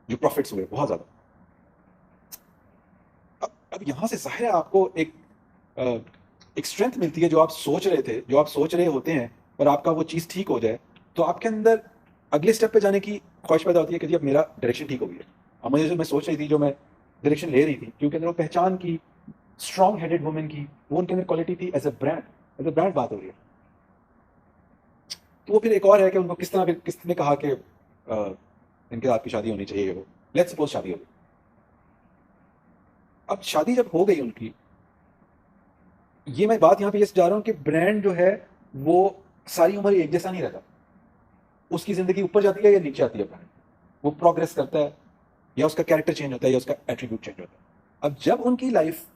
जो प्रॉफिट्स हुए बहुत ज्यादा। अब यहां से जाहिर है आपको एक स्ट्रेंथ मिलती है, जो आप सोच रहे थे, जो आप सोच रहे होते हैं, और आपका वो चीज़ ठीक हो जाए, तो आपके अंदर अगले स्टेप पे जाने की ख्वाहिश पैदा होती है कि जी अब मेरा डायरेक्शन ठीक हो गई है। अब मुझे जो मैं सोच रही थी, जो मैं डायरेक्शन ले रही थी, क्योंकि अंदर वो पहचान की, स्ट्रॉन्ग हेडेड वुमेन की, वो उनके अंदर क्वालिटी थी। एज ए ब्रांड बात हो रही है। तो वो फिर एक और है कि उनको किस तरह, किसने कहा कि इनके आपकी शादी होनी चाहिए। वो लेट्स सपोज शादी हो गई। अब शादी जब हो गई उनकी, ये मैं बात यहाँ पे ये जा रहा हूँ कि ब्रांड जो है वो सारी उम्र एक जैसा नहीं रहता। उसकी जिंदगी ऊपर जाती है या नीचे आती है ब्रांड, वो प्रोग्रेस करता है, या उसका कैरेक्टर चेंज होता है, या उसका एट्रीब्यूट चेंज होता है। अब जब उनकी लाइफ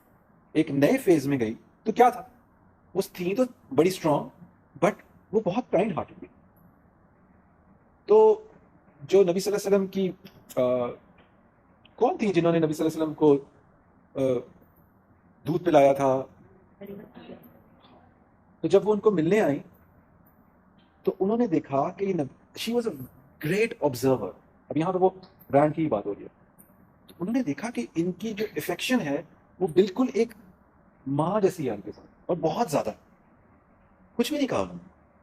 एक नए फेज में गई, तो क्या था, वो थी तो बड़ी स्ट्रांग, बट वो बहुत काइंड हार्टेड थी। तो जो नबी सल्लल्लाहु अलैहि वसल्लम की कौन थी जिन्होंने नबी सल्लल्लाहु अलैहि वसल्लम को दूध पिलाया था, तो जब वो उनको मिलने आई तो उन्होंने देखा कि she was a great observer. अब यहाँ पे वो ब्रांड की बात हो रही है। तो उन्होंने देखा कि इनकी जो इफेक्शन है वो बिल्कुल एक माँ जैसी है उनके साथ, और बहुत ज्यादा। कुछ भी नहीं कहा उन्होंने,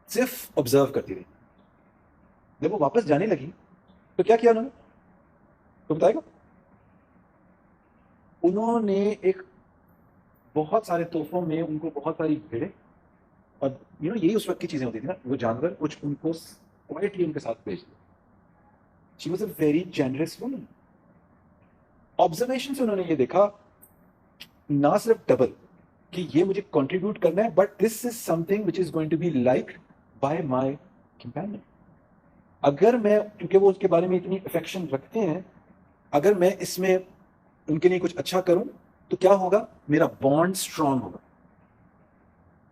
सिर्फ ऑब्जर्व करती रही। जब वो वापस जाने लगी तो क्या किया उन्होंने, तो बताएगा? उन्होंने एक बहुत सारे तोहफों में उनको बहुत सारी भेड़ें, और यही उस वक्त की चीजें होती थी ना, वो जानवर कुछ उनको क्वाइटली उनके साथ भेज दिया। She was a very generous woman. Observation से उन्होंने ये देखा ना सिर्फ डबल कि ये मुझे कंट्रीब्यूट करना है, but this is something which is going to be like by my companion. अगर मैं, क्योंकि वो उसके बारे में इतनी अफेक्शन रखते हैं, अगर मैं इसमें उनके लिए कुछ अच्छा करूं तो क्या होगा, मेरा बॉन्ड स्ट्रांग होगा।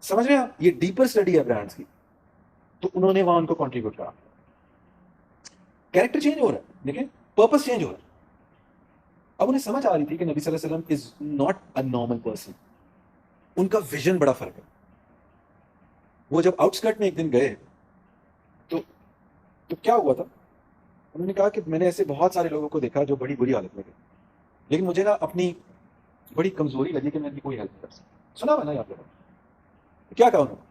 समझ रहे हैं आप? ये डीपर स्टडी है ब्रांड्स की। तो उन्होंने वहां उनको कंट्रीब्यूट करा। कैरेक्टर चेंज हो रहा है, देखें, पर्पस चेंज हो रहा है। अब उन्हें समझ आ रही थी कि नबी सल्लल्लाहु अलैहि वसल्लम is not a normal person. उनका विजन बड़ा फर्क है। वो जब आउटस्कर्ट में एक दिन गए तो क्या हुआ था, उन्होंने कहा कि मैंने ऐसे बहुत सारे लोगों को देखा जो बड़ी बुरी हालत में गए, लेकिन मुझे ना अपनी बड़ी कमजोरी लगी कि मैं इनकी कोई हेल्प नहीं कर सकता। सुना हुआ ना आप लोगों ने? तो क्या कहा उन्होंने,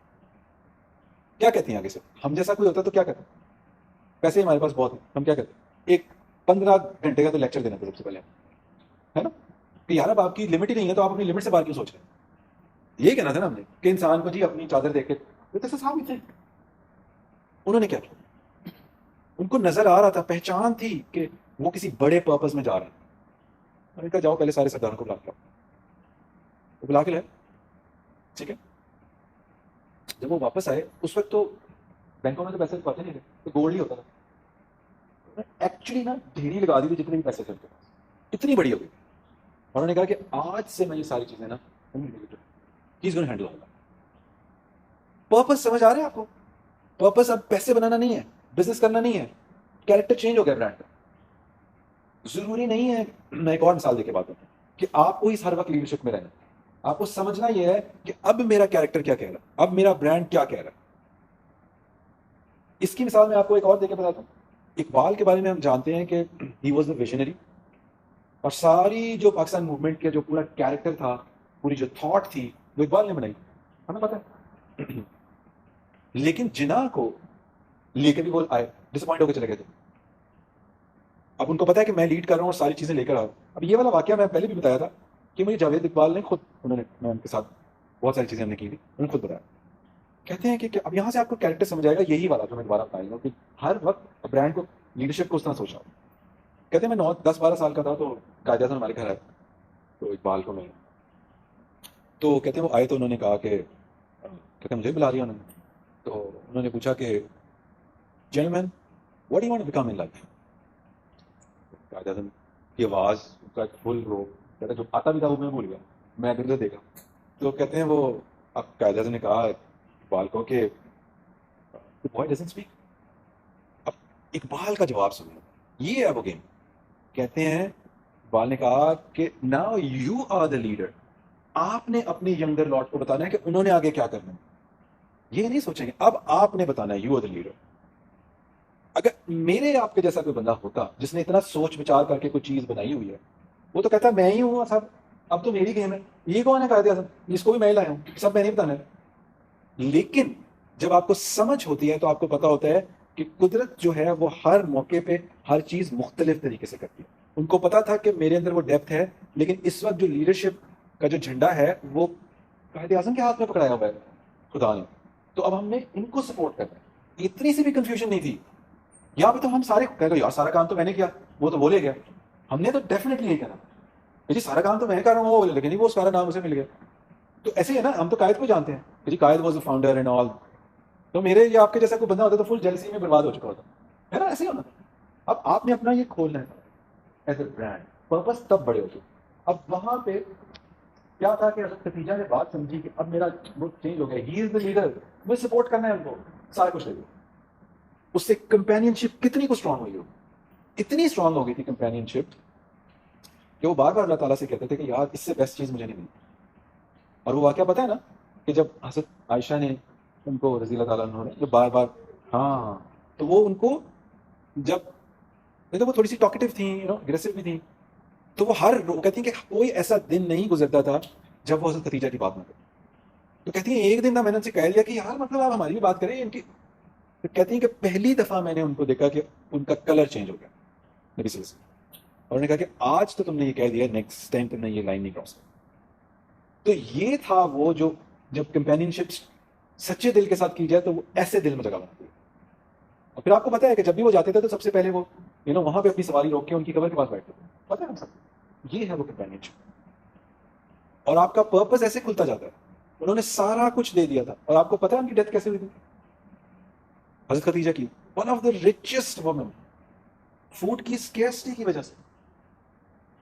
क्या कहती हैं आगे से? हम जैसा कोई होता तो क्या कहते हैं? पैसे हमारे पास बहुत है, हम क्या कहते हैं? एक 15 घंटे का तो लेक्चर देना था सबसे पहले, है ना, कि यार अब आपकी लिमिट ही नहीं है तो आप अपनी लिमिट से बाहर क्यों सोच रहे हैं? ये कहना था ना हमने कि इंसान को जी अपनी चादर देख के थे। उन्होंने क्या किया, उनको नजर आ रहा था, पहचान थी कि वो किसी बड़े पर्पस में जा रहे हैं। उन्होंने कहा जाओ पहले सारे सरदारों को बुला के लाओ। वो बुला के लाए, ठीक है। जब वो वापस आए उस वक्त तो बैंकों में तो पैसे पाते नहीं थे, तो गोल्ड ही होता था। एक्चुअली ना ढेरी लगा दी थी जितने भी पैसे थे उनके पास, इतनी बड़ी हो गई। और उन्होंने कहा कि आज से मैं ये सारी चीजें ना हैंडल होगा। पर्पस समझ आ रहा है आपको? पर्पस अब पैसे बनाना नहीं है, बिजनेस करना नहीं है, कैरेक्टर चेंज हो गया ब्रांड का। जरूरी नहीं है, मैं एक और मिसाल देके बात करता हूं, कि आपको इस हर वक्त लीडरशिप में रहना। आपको समझना यह है कि अब मेरा कैरेक्टर क्या कह रहा है, अब मेरा ब्रांड क्या कह रहा है। इसकी मिसाल मैं आपको एक और देके बताता हूँ। इकबाल के बारे में हम जानते हैं कि ही वॉज द विजनरी, और सारी जो पाकिस्तान मूवमेंट के जो पूरा कैरेक्टर था, पूरी जो थॉट थी, वो इकबाल ने बनाई, हमें पता है। लेकिन जिना को लेकर भी वो आए, डिसअपॉइंट होकर चले गए थे। अब उनको पता है कि मैं लीड कर रहा हूँ और सारी चीजें लेकर आ रहा हूँ। अब ये वाला वाक्य मैं पहले भी बताया था कि मुझे जावेद इकबाल ने खुद, मैं उनके साथ बहुत सारी चीजें हमने की थी, उन्होंने खुद बताया। कहते हैं कि अब यहाँ से आपको कैरेक्टर समझ आएगा, यही वाला जो मैं दोबारा बता रहा हूँ कि हर वक्त ब्रांड को, लीडरशिप को उस तरह सोचा। कहते हैं मैं 9-10-12 साल का था तो कायदे हमारे घर आए, तो इकबाल को मैं, तो कहते हैं वो आए तो उन्होंने कहा कि, कहते हैं मुझे बुला लिया उन्होंने, तो उन्होंने पूछा कि gentleman what do you want to become in life. कायदे की आवाज का फुल रो, कहते जो आता भी था वो मैं भूल गया, मैं इधर उधर देखा। तो कहते हैं वो, अब कायदे ने कहा इकबाल को कि बॉय डजंट स्पीक। अब इकबाल का जवाब सुनो, ये है वो गेम। कहते हैं इकबाल ने कहा कि now you are the leader. आपने अपने यंगर लॉर्ड को बताना है कि उन्होंने आगे क्या करना है। ये नहीं सोचेंगे, अब आपने बताना है, यू आर द लीडर। अगर मेरे आपके जैसा कोई बंदा होता जिसने इतना सोच विचार करके कोई चीज बनाई हुई है, वो तो कहता मैं ही हूँ सब, अब तो मेरी गेम है, ये कौन है कायदे आज़म, इसको भी मैं ही लाया हूँ, सब मैंने बताना है। लेकिन जब आपको समझ होती है तो आपको पता होता है कि कुदरत जो है वो हर मौके पे हर चीज मुख्तलिफ तरीके से करती है। उनको पता था कि मेरे अंदर वो डेप्थ है, लेकिन इस वक्त जो लीडरशिप का जो झंडा है वो कायदे आज़म के हाथ में पकड़ाया हुआ है खुदा ने। तो अब हमने इनको सपोर्ट करना है। इतनी सी भी कंफ्यूजन नहीं थी। यहाँ पे तो हम सारे कह रहे यार सारा काम तो मैंने किया, वो तो बोले गया। हमने तो डेफिनेटली यही करा कि जी सारा काम तो मैं कर रहा हूँ, वो बोले, लेकिन नहीं वो सारा नाम उसे मिल गया। तो ऐसे ही है ना, हम तो कायद को जानते हैं कि जी Quaid was the founder and all. तो मेरे या आपके जैसा कोई बंदा होता तो फुल जेलसी में बर्बाद हो चुका होता, है ना, ऐसे ही होना। अब आपने अपना ये खोलना है एज ए ब्रांड, पर्पस तब बड़े होते। अब वहां पे क्या था कि हज़रत खदीजा ने बात समझी कि अब मेरा वो चेंज हो गया, ही इज द लीडर, मुझे सपोर्ट करना है उनको, सारा कुछ ले लो। उससे कंपेनियनशिप कितनी को स्ट्रांग हुई हो, इतनी स्ट्रांग हो गई थी कंपेनियनशिप कि वो बार बार अल्लाह ताला से कहते थे कि यार इससे बेस्ट चीज़ मुझे नहीं मिली। और वो वाक़या पता है ना कि जब हज़रत आयशा ने उनको रज़ी अल्लाह ताला अन्हा ने जो बार बार, हाँ, तो वो उनको जब नहीं तो वो थोड़ी सी टॉकेटिव थी, एग्रेसिव भी थी, तो वो वो कहती हैं कि कोई ऐसा दिन नहीं गुजरता था जब वो हज़रत खदीजा की बात ना करे। तो कहती हैं एक दिन ना मैंने उनसे कह लिया कि यार मतलब आप हमारी भी बात करें इनकी। तो कहती हैं कि पहली दफ़ा मैंने उनको देखा कि उनका कलर चेंज हो गया नबी सल्लल्लाहु अलैहि वसल्लम। और उन्होंने कहा कि आज तो तुमने ये कह दिया, नेक्स्ट टाइम तुमने ये लाइन नहीं क्रॉस की। तो ये था वो जो जब कंपेनियनशिप सच्चे दिल के साथ की जाए तो वो ऐसे दिल में जगह बनाती है। और फिर आपको पता है कि जब भी वो जाते थे तो सबसे पहले वो वहां पे अपनी सवारी रोक के उनकी कब्र के पास बैठते थे, पता है हम सब। ये है वो कंपेनियनशिप। और आपका पर्पस ऐसे खुलता जाता है। उन्होंने सारा कुछ दे दिया था। और आपको पता है उनकी डेथ कैसे हुई थी? हज़रत खदीजा की, one of the richest women, food की स्केर्सिटी की वजह से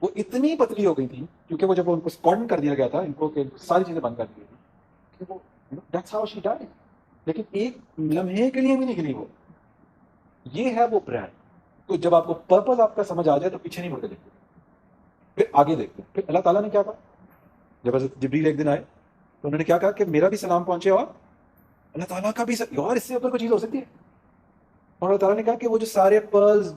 वो इतनी पतली हो गई थी, क्योंकि वो जब उनको कॉर्डन कर दिया गया था, इनको कि सारी चीजें बंद कर दी थी, कि वो दैट्स हाउ शी डाइड। लेकिन एक लम्हे के लिए भी नहीं गिरी वो। ये है वो ब्रांड। तो जब आपको पर्पस आपका समझ आ जाए तो पीछे नहीं मुड़कर देखते, फिर आगे देखते। फिर अल्लाह ताला ने क्या कहा, जब हज़रत जिब्रील एक दिन आए तो उन्होंने क्या कहा कि मेरा भी सलाम पहुंचे और अल्लाह ताला का भी और इससे ऊपर कोई चीज हो सकती है। और अल्लाह ताला ने कहा कि वो जो सारे पर्ल्स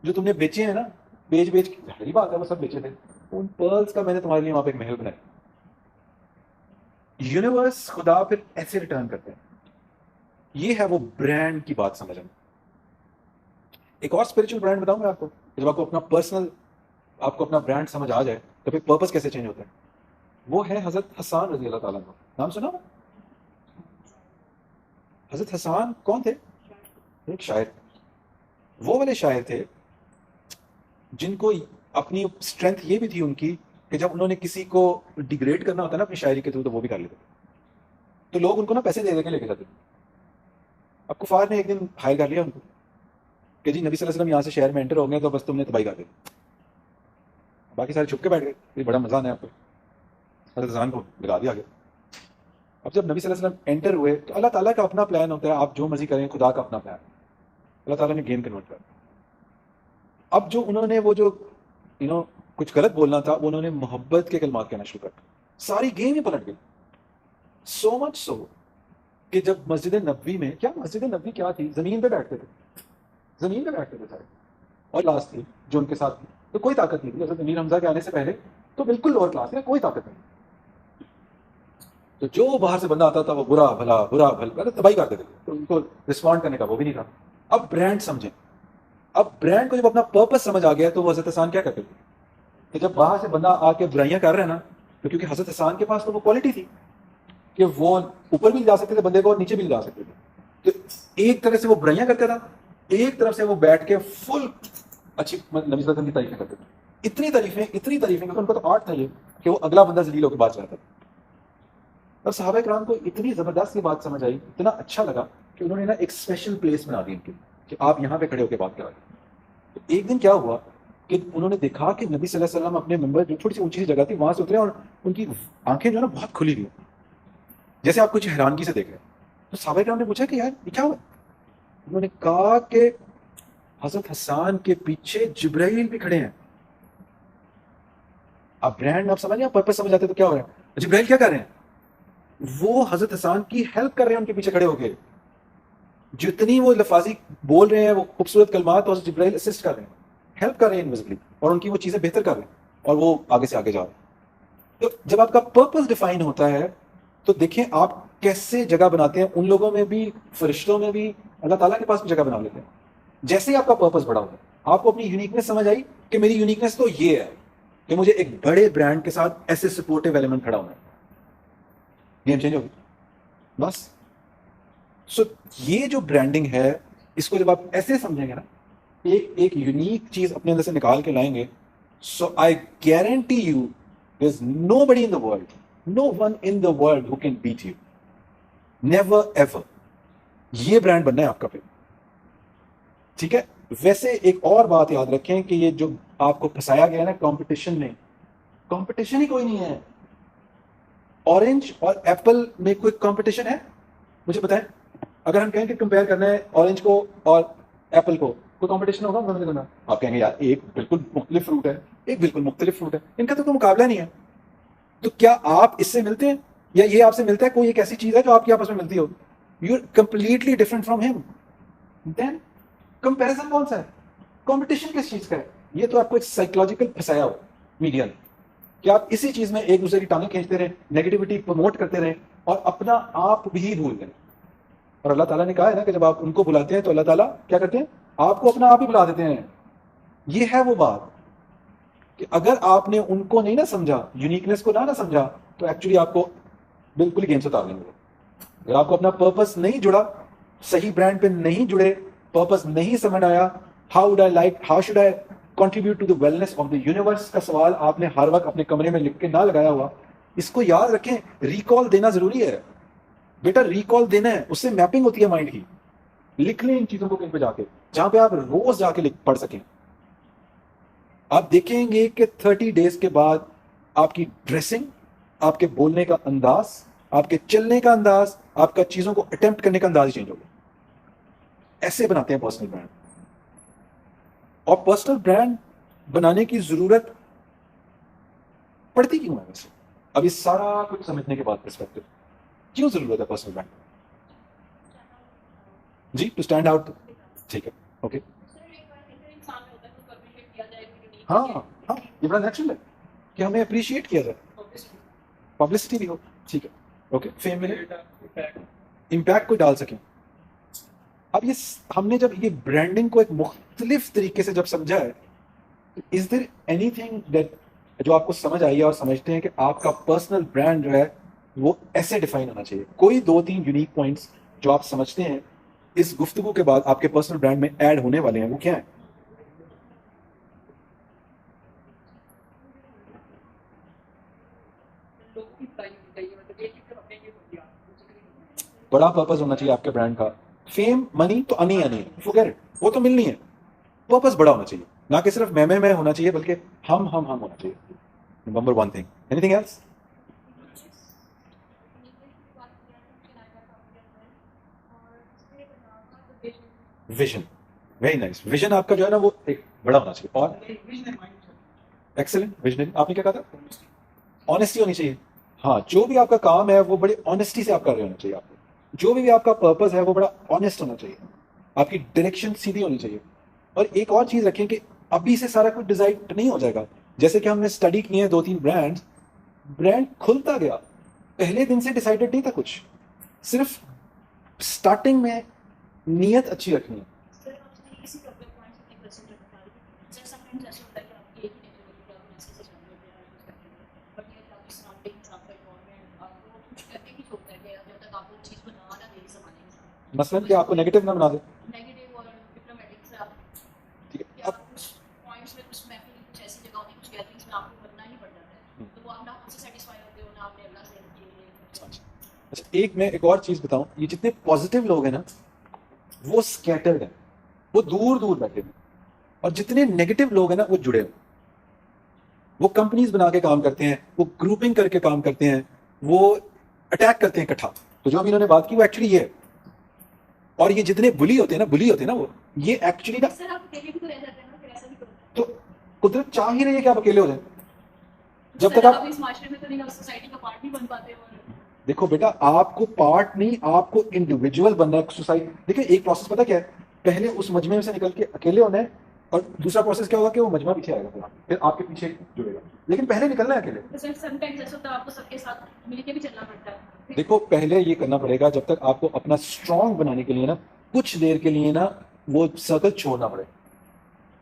जो तुमने बेचे हैं ना, बेच बेच के, जाहिर बात है वो सब बेचे थे, उन पर्ल्स का मैंने तुम्हारे लिए वहां पे एक महल बनाया। यूनिवर्स खुदा फिर ऐसे रिटर्न करते हैं। ये है वो ब्रांड की बात समझना। एक और स्पिरिचुअल ब्रांड बताऊं मैं आपको, जब आपको अपना पर्सनल, आपको अपना ब्रांड समझ आ जाए तो फिर पर्पस कैसे चेंज होता है। वो है हजरत हसन रजी अल्लाह ताला अन्हु। नाम सुना? हजरत हसन कौन थे? एक शायर। वो वाले शायर थे जिनको अपनी स्ट्रेंथ ये भी थी उनकी कि जब उन्होंने किसी को डिग्रेड करना होता ना अपनी शायरी के थ्रू, तो वो भी कर लेते। तो लोग उनको ना पैसे दे दे के लेके जाते थे। अब कुफार ने एक दिन हायर कर लिया उनको कि जी नबी सल्लल्लाहु अलैहि वसल्लम यहाँ से शहर में एंटर हो गए तो बस तुमने तबाही कर दी। बाकी सारे छुप के बैठ गए, ये बड़ा मजा आना है आपको। हज़रत हसन को लगा दिया गया। अब जब नबी सल्लल्लाहु अलैहि वसल्लम एंटर हुए तो अल्लाह ताला का अपना प्लान होता है, आप जो मर्जी करें, खुदा का अपना प्लान। अल्लाह ताला ने गेम कन्वर्ट कर। अब जो उन्होंने वो जो कुछ गलत बोलना था, वो उन्होंने मोहब्बत के कलमात कहना शुरू कर, सारी गेम ही पलट गई। सो मच सो कि जब मस्जिद नबवी में, क्या मस्जिद नबवी क्या थी, जमीन पे बैठते थे, जमीन पे बैठते थे सारे। और क्लास थी जो उनके साथ थी तो कोई ताकत नहीं थी। हज़रत अमीर हमजा के आने से पहले तो बिल्कुल लोअर क्लास है, कोई ताकत नहीं। तो जो बाहर से बंदा आता था वो बुरा भला तबाही कर देते थे, तो उनको रिस्पॉन्ड करने का वो भी नहीं था। अब ब्रांड समझें। अब ब्रांड को जब अपना पर्पस समझ आ गया तो वो हज़रत हसन क्या करते थे कि जब बाहर से बंदा आके बुराइयां कर रहे हैं ना, तो क्योंकि हज़रत हसन के पास तो वो क्वालिटी थी कि वो ऊपर भी ले जा सकते थे बंदे को और नीचे भी ले जा सकते थे। तो एक तरह से वो बुराइयां करता था, एक तरफ से वो बैठ के फुल अच्छी नबी सल्लल्लाहु की तारीफें करते थे। इतनी तारीफें क्योंकि उनको तो आर्ट था ये कि वो अगला बंदा जलील होकर बात चाहता था। और सहाबा इकराम को इतनी जबरदस्त ये बात समझ आई, इतना अच्छा लगा कि उन्होंने ना एक स्पेशल प्लेस बना दी इनके कि आप यहाँ पे खड़े होकर बात करा। तो एक दिन क्या हुआ कि उन्होंने देखा कि नबी सल्लल्लाहु अलैहि वसल्लम अपने मेंबर, जो थोड़ी सी ऊंची सी जगह थी, वहां से उतरे और उनकी आंखें जो है ना बहुत खुली हुई, जैसे आप कुछ हैरानगी से देख रहे हैं। तो सहाबा इकराम ने पूछा कि यार ये क्या हुआ? उन्होंने कहा कि हजरत हसन के पीछे जिब्राइल भी खड़े हैं। आप ब्रांड आप समझ, आप पर्पस समझ आते तो क्या हो रहा है। जिब्राइल क्या कर रहे हैं? वो हजरत हसन की हेल्प कर रहे हैं उनके पीछे खड़े होके। जितनी वो लफाजी बोल रहे हैं, वो खूबसूरत कलमात, और जिब्राइल असिस्ट कर रहे हैं, हेल्प कर रहे हैं इनविजिबली, और उनकी वो चीजें बेहतर कर रहे हैं, और वो आगे से आगे जा रहे हैं। तो जब आपका पर्पस डिफाइन होता है तो देखें आप कैसे जगह बनाते हैं। उन लोगों में भी, फरिश्तों में भी, अल्लाह ताला के पास भी जगह बना लेते हैं। जैसे ही आपका पर्पस बड़ा होता है, आपको अपनी यूनिकनेस समझ आई कि मेरी यूनिकनेस तो ये है कि मुझे एक बड़े ब्रांड के साथ ऐसे सपोर्टिव एलिमेंट खड़ा होना है, गेम चेंज होगी बस। सो ये जो ब्रांडिंग है, इसको जब आप ऐसे समझेंगे ना, एक एक यूनिक चीज अपने अंदर से निकाल के लाएंगे, so I guarantee you there is nobody in the world, no one in the world who can beat you, never ever. ये ब्रांड बनना है आपका फिर, ठीक है। वैसे एक और बात याद रखें कि ये जो आपको फंसाया गया ना कंपटीशन में, कंपटीशन ही कोई नहीं है। ऑरेंज और एप्पल में कोई कंपटीशन है? मुझे बताएं। अगर हम कहें कि कंपेयर करना है ऑरेंज को और एप्पल को, कोई कंपटीशन होगा दोनों के दोनों? आप कहेंगे यार एक बिल्कुल मुख्तलिफ फ्रूट है, एक बिल्कुल मुख्तलिफ फ्रूट है, इनका तो कोई मुकाबला नहीं है। तो क्या आप इससे मिलते हैं या ये आपसे मिलता है? कोई एक ऐसी चीज है जो आपकी आपस में मिलती हो? You are completely different from him. Then comparison कौन सा है? कंपटीशन किस चीज का है? ये तो आपको एक साइकोलॉजिकल फंसाया हो मीडिया ने, कि आप इसी चीज में एक दूसरे की टांगें खींचते रहे, नेगेटिविटी प्रमोट करते रहे और अपना आप भी भूल गए। और अल्लाह ताला ने कहा है ना कि जब आप उनको बुलाते हैं तो अल्लाह ताला क्या करते हैं? आपको अपना आप ही बुला देते हैं। ये है वो बात कि अगर आपने उनको नहीं ना समझा, यूनिकनेस को ना समझा, तो एक्चुअली आपको बिल्कुल ही गेम से उतार देंगे। अगर आपको अपना पर्पस नहीं जुड़ा, सही ब्रांड पे नहीं जुड़े, पर्पस नहीं समझ आया, how should I contribute to the wellness of the universe का सवाल आपने हर वक्त अपने कमरे में लिख के ना लगाया हुआ, इसको याद रखें। रिकॉल देना जरूरी है बेटा, रिकॉल देना है, उससे मैपिंग होती है माइंड की। लिख लें इन चीजों को कहीं पे जाके, जहां पे आप रोज जाके पढ़ सकें। आप देखेंगे कि 30 डेज के बाद आपकी ड्रेसिंग, आपके बोलने का अंदाज, आपके चलने का अंदाज, आपका चीजों को अटेम्प्ट करने का अंदाज ही चेंज होगा। ऐसे बनाते हैं पर्सनल ब्रांड। और पर्सनल ब्रांड बनाने की जरूरत पड़ती क्यों है वैसे? अब ये सारा कुछ समझने के बाद पर्सपेक्टिव, क्यों जरूरत है पर्सनल ब्रांड? जी, टू स्टैंड आउट। ठीक है, ओके। हाँ हाँ, ये बड़ा नेचुरल है कि हमें अप्रिशिएट किया जाए, पब्लिसिटी भी हो। ठीक है, ओके। फेम में इम्पैक्ट को डाल सकें। अब ये हमने जब ये ब्रांडिंग को एक मुख्तलिफ तरीके से जब समझा है, इज देयर एनीथिंग दैट जो आपको समझ आई है और समझते हैं कि आपका पर्सनल ब्रांड जो है वो ऐसे डिफाइन होना चाहिए? कोई 2-3 यूनिक पॉइंट्स जो आप समझते हैं इस गुफ्तगू के बाद आपके पर्सनल ब्रांड में ऐड होने वाले हैं, वो क्या है? बड़ा पर्पस होना चाहिए आपके ब्रांड का। फेम मनी तो आनी आनी है, फॉरगेट इट, वो तो मिलनी है। पर्पस बड़ा होना चाहिए, ना कि सिर्फ मैं होना चाहिए, बल्कि हम होना चाहिए। Number 1 thing. Anything else? Vision, very nice. Vision आपका जो है ना वो एक बड़ा होना चाहिए। और एक्सेलेंट विजन। आपने क्या कहा था? ऑनेस्टी होनी चाहिए। हाँ, जो भी आपका काम है वो बड़ी ऑनेस्टी से आप कर रहे होना चाहिए। आपको जो भी आपका पर्पस है वो बड़ा ऑनेस्ट होना चाहिए, आपकी डायरेक्शन सीधी होनी चाहिए। और एक और चीज रखें कि अभी से सारा कुछ डिसाइड नहीं हो जाएगा। जैसे कि हमने स्टडी किए हैं 2-3 ब्रांड खुलता गया, पहले दिन से डिसाइडेड नहीं था कुछ, सिर्फ स्टार्टिंग में नीयत अच्छी रखनी है। मसलन कि आपको नेगेटिव ना बना दे। नेगेटिव और डिप्लोमेटिक से आप ठीक है, या अब कुछ पॉइंट्स में कुछ महफिल कुछ ऐसी जगह होती है, कुछ गैदरिंग्स में आपको बनना ही पड़ जाता है, तो वो आप ना खुद से सेटिस्फाई होते हो ना आपने अल्लाह से अच्छा, एक मैं एक और चीज बताऊं, ये जितने पॉजिटिव लोग हैं ना वो स्कैटर्ड हैं, वो दूर दूर बैठे हैं। और जितने नेगेटिव लोग हैं ना वो जुड़े हैं, वो कंपनीज बना के काम करते हैं, वो ग्रुपिंग करके काम करते हैं, वो अटैक करते हैं इकट्ठा। तो जो अभी इन्होंने बात की वो एक्चुअली ये है। और ये जितने बुली होते हैं ना वो ये एक्चुअली ना, सर आप अकेले भी तो रह जाते हैं ना, फिर ऐसा भी करो तो कुदरत चाह ही रही है कि आप अकेले हो जाए। जब तक सर, आप इस माशरे में तो नहीं, सोसाइटी का पार्ट नहीं बन पाते। और देखो बेटा, आपको पार्ट नहीं, आपको इंडिविजुअल बनना है। सोसाइटी देखिए, एक प्रोसेस पता क्या है? पहले उस मजमे से निकल के अकेले होना है, और दूसरा प्रोसेस क्या होगा कि वो मजमा पीछे आएगा, फिर आपके पीछे जुड़ेगा। लेकिन पहले निकलना है अकेले। सर समटाइम्स ऐसा होता है आपको सबके साथ मिलके भी चलना पड़ता है। देखो, पहले ये करना पड़ेगा जब तक आपको अपना स्ट्रांग बनाने के लिए ना कुछ देर के लिए ना वो सर्कल छोड़ना पड़े।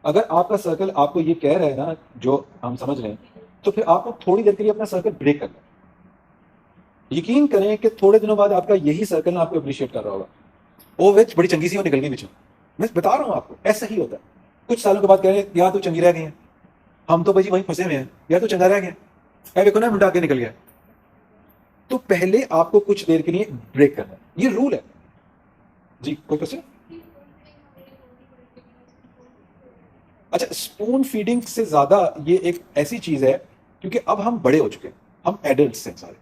अगर आपका सर्कल आपको ये कह रहा है ना, जो हम समझ रहे हैं, तो फिर आपको थोड़ी देर के लिए अपना सर्कल ब्रेक करना है। यकीन करें कि थोड़े दिनों बाद आपका यही सर्कल ना आपको अप्रिशिएट कर रहा होगा। ओ विच बड़ी चंगी सी वो निकल गई पीछे। मैं बता रहा हूँ आपको, ऐसा ही होता है। कुछ सालों के बाद कह रहे हैं यार तू चंगी रह गई है, हम तो भाई वहीं फंसे हुए हैं, यार तू चंगा रह गया, यार देखो ना मुंडा आगे निकल गया। तो पहले आपको कुछ देर के लिए ब्रेक करना है, ये रूल है। जी, कोई क्वेश्चन? अच्छा, स्पून फीडिंग से ज्यादा ये एक ऐसी चीज है क्योंकि अब हम बड़े हो चुके हैं, हम एडल्ट्स हैं सारे।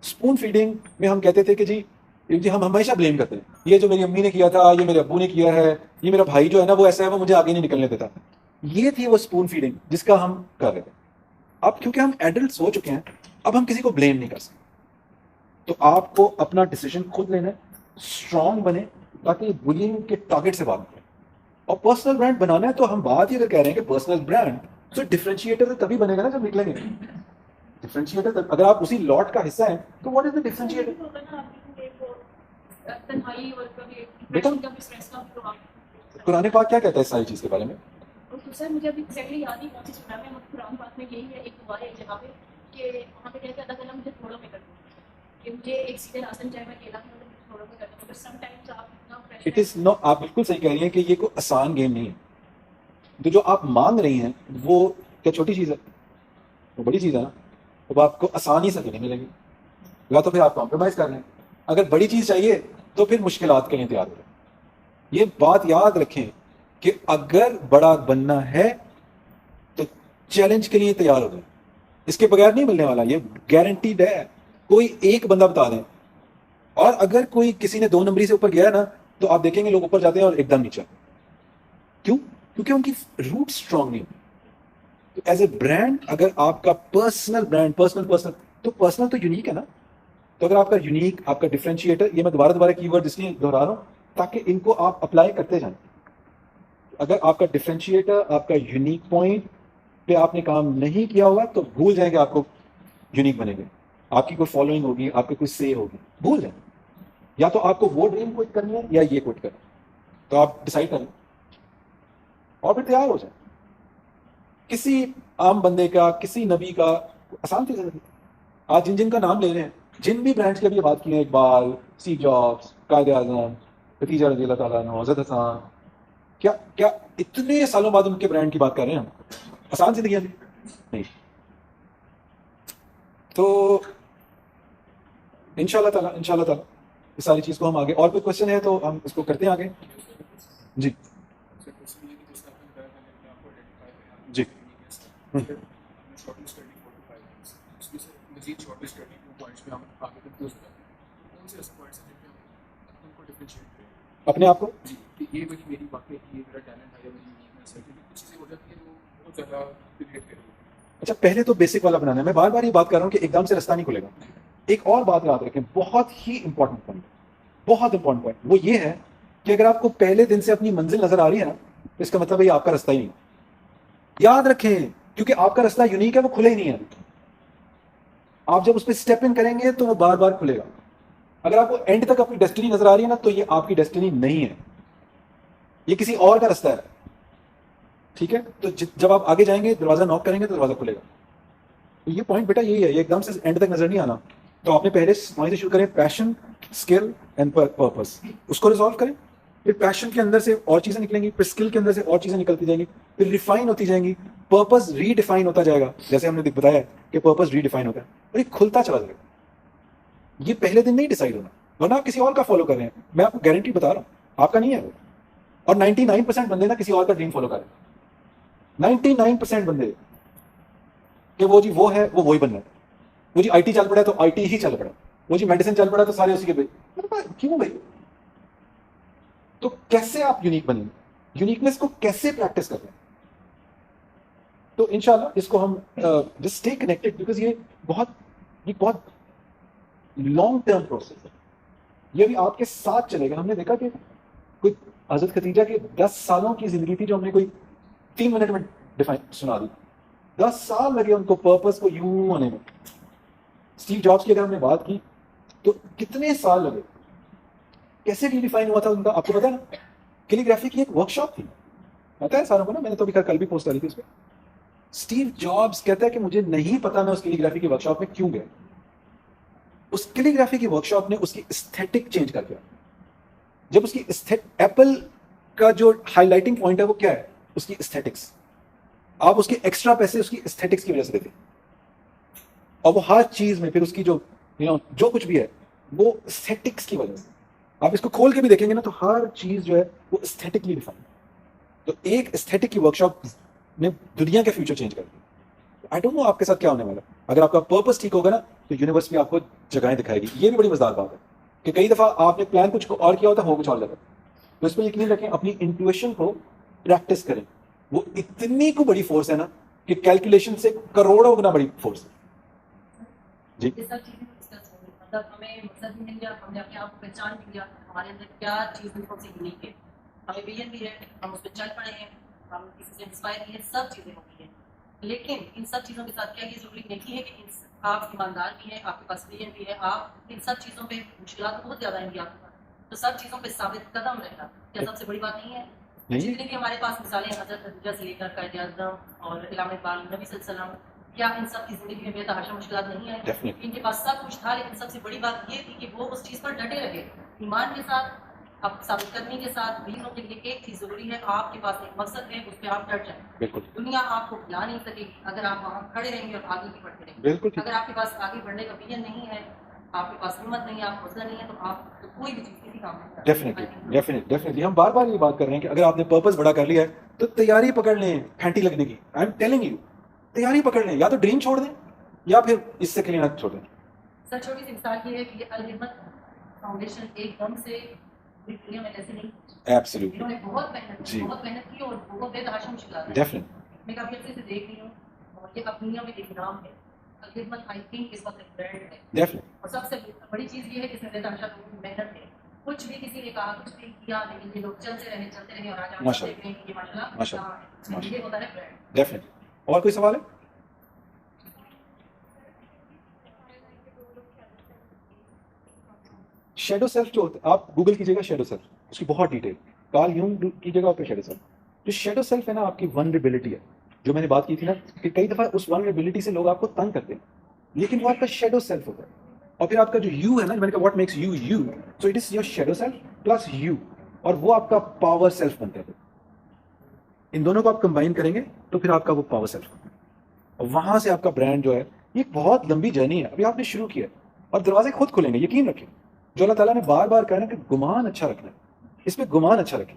स्पून फीडिंग में हम कहते थे कि जी जी हम हमेशा ब्लेम करते हैं, ये जो मेरी अम्मी ने किया था, ये मेरे अब्बू ने किया है, ये मेरा भाई जो है ना वो ऐसा है, वो मुझे आगे नहीं निकलने देता। ये थी वो स्पून फीडिंग जिसका हम कर रहे थे। अब क्योंकि हम एडल्ट हो चुके हैं, अब हम किसी को ब्लेम नहीं कर सकते। तो आपको अपना डिसीजन खुद लेना है, स्ट्रांग बने, ताकि बुलिंग के टारगेट से बात करें। और पर्सनल ब्रांड बनाना है तो हम बात ही अगर कह रहे हैं कि पर्सनल ब्रांड, तो डिफरेंशिएटर तभी बनेगा ना जब निकलेंगे। डिफरेंशिएटर अगर आप उसी लॉट का हिस्सा हैं तो व्हाट इज द डिफरेंशिएटर? तन्हाई और कभी बेटा, डिप्रेशन का भी, स्ट्रेस का भी प्रभाव। कुरान पाक क्या कहता है इस सारी चीज के बारे में? तो सर मुझे अभी एग्जैक्टली याद नहीं कौन सी सुना है, मुझे कुरान पाक में यही है, एक दुआ है एक जगह पे कि वहाँ पे कहते हैं अल्लाह ताला मुझे थोड़ों में कर दो, कि मुझे एक सीधे रास्ते में चाहे मैं अकेला हूँ तो मुझे थोड़ों में कर दो, बट समटाइम्स आप इतना इट प्रेशर। इज नो, आप बिल्कुल सही कह रही हैं कि ये कोई आसान गेम नहीं है। तो जो आप मांग रही हैं वो क्या छोटी चीज है? वो बड़ी चीज है ना। तो आपको आसानी से तो नहीं मिलेगी, या तो फिर आप कॉम्प्रोमाइज कर लें। अगर बड़ी चीज चाहिए तो फिर मुश्किलात के लिए तैयार हो जाए। ये बात याद रखें कि अगर बड़ा बनना है तो चैलेंज के लिए तैयार हो जाए। इसके बगैर नहीं मिलने वाला, ये गारंटीड है। कोई एक बंदा बता दें, और अगर कोई किसी ने 2 नंबरी से ऊपर गया है ना, तो आप देखेंगे लोग ऊपर जाते हैं और एकदम नीचे। क्यों? क्योंकि उनकी रूट स्ट्रांग नहीं। तो एज ए ब्रांड, अगर आपका पर्सनल ब्रांड, पर्सनल तो पर्सनल तो यूनिक है ना। तो अगर आपका यूनिक, आपका डिफरेंशिएटर, ये मैं दोबारा दोबारा कीवर्ड इसलिए दोहरा रहा हूं ताकि इनको आप अप्लाई करते जाएं। अगर आपका डिफरेंशिएटर, आपका यूनिक पॉइंट पे आपने काम नहीं किया होगा तो भूल जाएं कि आपको यूनिक बनेंगे। आपकी कोई फॉलोइंग होगी, आपकी कोई से होगी, भूल जाएं। या तो आपको वो ड्रीम क्विट करनी है या ये क्विट करना है। तो आप डिसाइड करें और फिर तैयार हो जाए। किसी आम बंदे का, किसी नबी का आसान थी जिंदगी। आज जिन जिन का नाम ले रहे हैं, जिन भी ब्रांड्स की अभी बात की है, इकबाल, स्टीव जॉब्स, कायदे आजम, खतीजा रजी अल्लाह ताला अन्हा, हज़रत हसन, क्या क्या इतने सालों बाद उनके ब्रांड की बात कर रहे हैं हम। आसान जिंदगी नहीं। तो इंशाल्लाह ताला इस सारी चीज को हम आगे, और कोई क्वेश्चन है तो हम इसको करते हैं आगे। जी जी। अपने आप को ये मेरी मेरी बाकी ये मेरा टैलेंट है या मेरी यूनिकनेस है, क्योंकि कुछ चीज़ें हो जाती है वो बहुत ज़्यादा रिलेट कर रही है। अच्छा, पहले तो बेसिक वाला बनाना है। मैं बार बार ये बात कर रहा हूँ कि एकदम से रास्ता नहीं खुलेगा। एक और बात याद रखें, बहुत ही इंपॉर्टेंट पॉइंट, बहुत इंपॉर्टेंट पॉइंट, वो ये है कि अगर आपको पहले दिन से अपनी मंजिल नजर आ रही है ना, तो इसका मतलब है ये आपका रास्ता ही नहीं। याद रखें, क्योंकि आपका रास्ता यूनिक है, वो खुले ही नहीं है। आप जब उस पर स्टेप इन करेंगे तो वो बार बार खुलेगा। अगर आपको एंड तक अपनी डेस्टिनी नजर आ रही है ना, तो ये आपकी डेस्टिनी नहीं है, ये किसी और का रास्ता है। ठीक है? तो जब आप आगे जाएंगे, दरवाजा नॉक करेंगे तो दरवाजा खुलेगा। तो ये पॉइंट बेटा यही है, ये एकदम से एंड तक नजर नहीं आना। तो आपने पहले वहीं से शुरू करें, पैशन, स्किल एंड पर्पस, उसको रिजॉल्व करें। फिर पैशन के अंदर से और चीजें निकलेंगी, फिर स्किल के अंदर से और चीजें निकलती जाएंगी, फिर रिफाइन होती जाएंगी, पर्पस रीडिफाइन होता जाएगा। जैसे हमने बताया कि पर्पस रीडिफाइन होता है और ये खुलता चला जाएगा। ये पहले दिन नहीं डिसाइड होना, वरना आप किसी और का फॉलो कर रहे हैं। मैं आपको गारंटी बता रहा हूँ, आपका नहीं है वो। और 99% बंदे ना किसी और का ड्रीम फॉलो कर रहे हैं। 99% बंदे कि वो जी वो है, वो वही बनना है। वो जी आईटी चल पड़ा है तो आईटी ही चल पड़ा, वो जी मेडिसिन चल पड़ा तो सारे उसी के भाई। क्यों भाई? तो कैसे आप यूनिक बनेंगे? यूनिकनेस को कैसे प्रैक्टिस कर रहे हैं? तो इंशाल्लाह इसको हम जस्ट स्टे कनेक्टेड, बिकॉज ये बहुत लॉन्ग टर्म प्रोसेस है। ये भी आपके साथ चलेगा। हमने देखा कि कोई हजरत खतीजा के 10 सालों की जिंदगी थी, जो हमने कोई 3 मिनट में डिफाइन सुना दी। 10 साल लगे उनको पर्पस को यूं होने में। स्टीव जॉब्स की अगर हमने बात की तो कितने साल लगे, कैसे रीडिफाइन हुआ था उनका, आपको पता है ना? कैलीग्राफी की एक वर्कशॉप थी, पता है सारों को ना? मैंने तो अभी कल भी पोस्ट डाली थी उस पर। स्टीव जॉब्स कहता है कि मुझे नहीं पता मैं उस कैलीग्राफी की वर्कशॉप में क्यों गया। उस कैलीग्राफी की वर्कशॉप ने उसकी एस्थेटिक चेंज कर दिया। जब उसकी एप्पल का जो हाईलाइटिंग पॉइंट है वो क्या है? उसकी एस्थेटिक्स। आप उसके एक्स्ट्रा पैसे उसकी एस्थेटिक्स की वजह से देते, और वो हर चीज में फिर उसकी जो जो कुछ भी है वो एस्थेटिक्स की वजह से। आप इसको खोल के भी देखेंगे ना, तो हर चीज जो है वो एस्थेटिकली डिफाइन। तो एक एस्थेटिक की वर्कशॉप ने दुनिया के फ्यूचर चेंज कर दिया। आई डोंट नो आपके साथ क्या होने वाला है। अगर आपका पर्पस ठीक होगा ना, तो यूनिवर्स भी आपको जगहें दिखाएगी। ये भी बड़ी मजेदार बात है कि कई दफ़ा आपने प्लान कुछ और किया होता है, हो कुछ और जाता है। तो इस पर यकीन रखें, अपनी इंट्यूशन को प्रैक्टिस करें। वो इतनी को बड़ी फोर्स है ना कि कैलकुलेशन से करोड़ों गुना बड़ी फोर्स है। जी ये सब चीजें डिस्कस होंगी, मतलब हमें मकसद भी मिल गया, हमने अपने आप को पहचान भी लिया, हमारे अंदर क्या चीज़ हमसे यूनिक है, हमें विजन भी है, हम उस पर चल पड़े हैं, हम किसी से इंस्पायर भी हैं, सब चीज़ें होती हैं। लेकिन इन सब चीज़ों के साथ क्या ये ज़रूरी नहीं है कि आप ईमानदार भी हैं, आपके पास विजन भी है, आप इन सब चीज़ों पे मुश्किलात बहुत ज़्यादा आएंगी आपके पास, तो सब चीज़ों पे साबित कदम रहना क्या सबसे बड़ी बात नहीं है? नहीं। जितनी भी हमारे पास मिसालें हज़रत खदीजा से लेकर कायदे आज़म और इमाम इकबाल नबी सल्लल्लाहु अलैहि वसल्लम, क्या इन सब की ज़िंदगी में बेतहाशा मुश्किलात नहीं है? Definitely. इनके पास सब कुछ था, लेकिन सबसे बड़ी बात ये थी कि वो उस चीज़ पर डटे रहे, ईमान के साथ, अब साबित करने के साथ। चीज़ों के लिए एक चीज़ ज़रूरी है, आपके पास एक मकसद है, उस पर आप डट जाएं। बिल्कुल दुनिया आपको खिला नहीं सकेगी अगर आप वहाँ खड़े रहेंगे और आगे ही बढ़ते रहेंगे। बिल्कुल ठीक। अगर आपके पास आगे बढ़ने का विजन नहीं है, आपके पास हिम्मत नहीं है, आप हौसला नहीं है, तो आप तो कोई भी चीज़ किसी काम नहीं डेफिनेटली हम बार बार ये बात कर रहे हैं कि अगर आपने पर्पस बड़ा कर लिया है तो तैयारी पकड़ लें फैंटी लगने की। आई एम टेलिंग यू, तैयारी पकड़ लें, या तो ड्रीम छोड़ दें या फिर इससे क्लीन छोड़ दें। सर छोटी सी मिसाल ये है कि ये अल-हिम्मत फाउंडेशन एकदम से पूरी दुनिया में ऐसे नहीं, एब्सोल्युटली इन्होंने बहुत मेहनत जी। की और बहुत बेतहाशा मुश्किलात है। डेफिनेटली मैं काफ़ी अच्छे से देख रही हूँ और ये अब दुनिया में एक नाम है। अल-हिम्मत आई थिंक इस वक्त एक ब्रांड है, डेफिनेटली और सबसे बड़ी चीज़ ये है कि इसमें बेतहाशा लोगों की मेहनत है। कुछ भी किसी ने कहा, कुछ भी किया, लेकिन ये लोग चलते रहे और आज आप माशाअल्लाह। देख रहे हैं कि ये माशाल्लाह माशाअल्लाह। कहाँ है। ये होता है ब्रांड। डेफिनेटली। और कोई सवाल है? शेडो सेल्फ जो होता है, आप गूगल कीजिएगा शेडो सेल्फ, उसकी बहुत डिटेल, कार्ल यूंग कीजिएगा आप शेडो सेल्फ। जो शेडो सेल्फ है ना, आपकी वनरेबिलिटी है, जो मैंने बात की थी ना कि कई दफा उस वनरेबिलिटी से लोग आपको तंग करते हैं, लेकिन वो आपका शेडो सेल्फ होता है। और फिर आपका जो यू है ना, मैंने कहा what makes you you, so it is your shadow self plus you, और वो आपका पावर सेल्फ बनता है। इन दोनों को आप कंबाइन करेंगे तो फिर आपका वो पावर सेल्फ, और वहां से आपका ब्रांड जो है, ये बहुत लंबी जर्नी है, अभी आपने शुरू किया और दरवाजे खुद खुलेंगे, यकीन रखें। जो अल्लाह ताला ने बार बार कहा ना कि गुमान अच्छा रखना है, इस पे गुमान अच्छा रखें,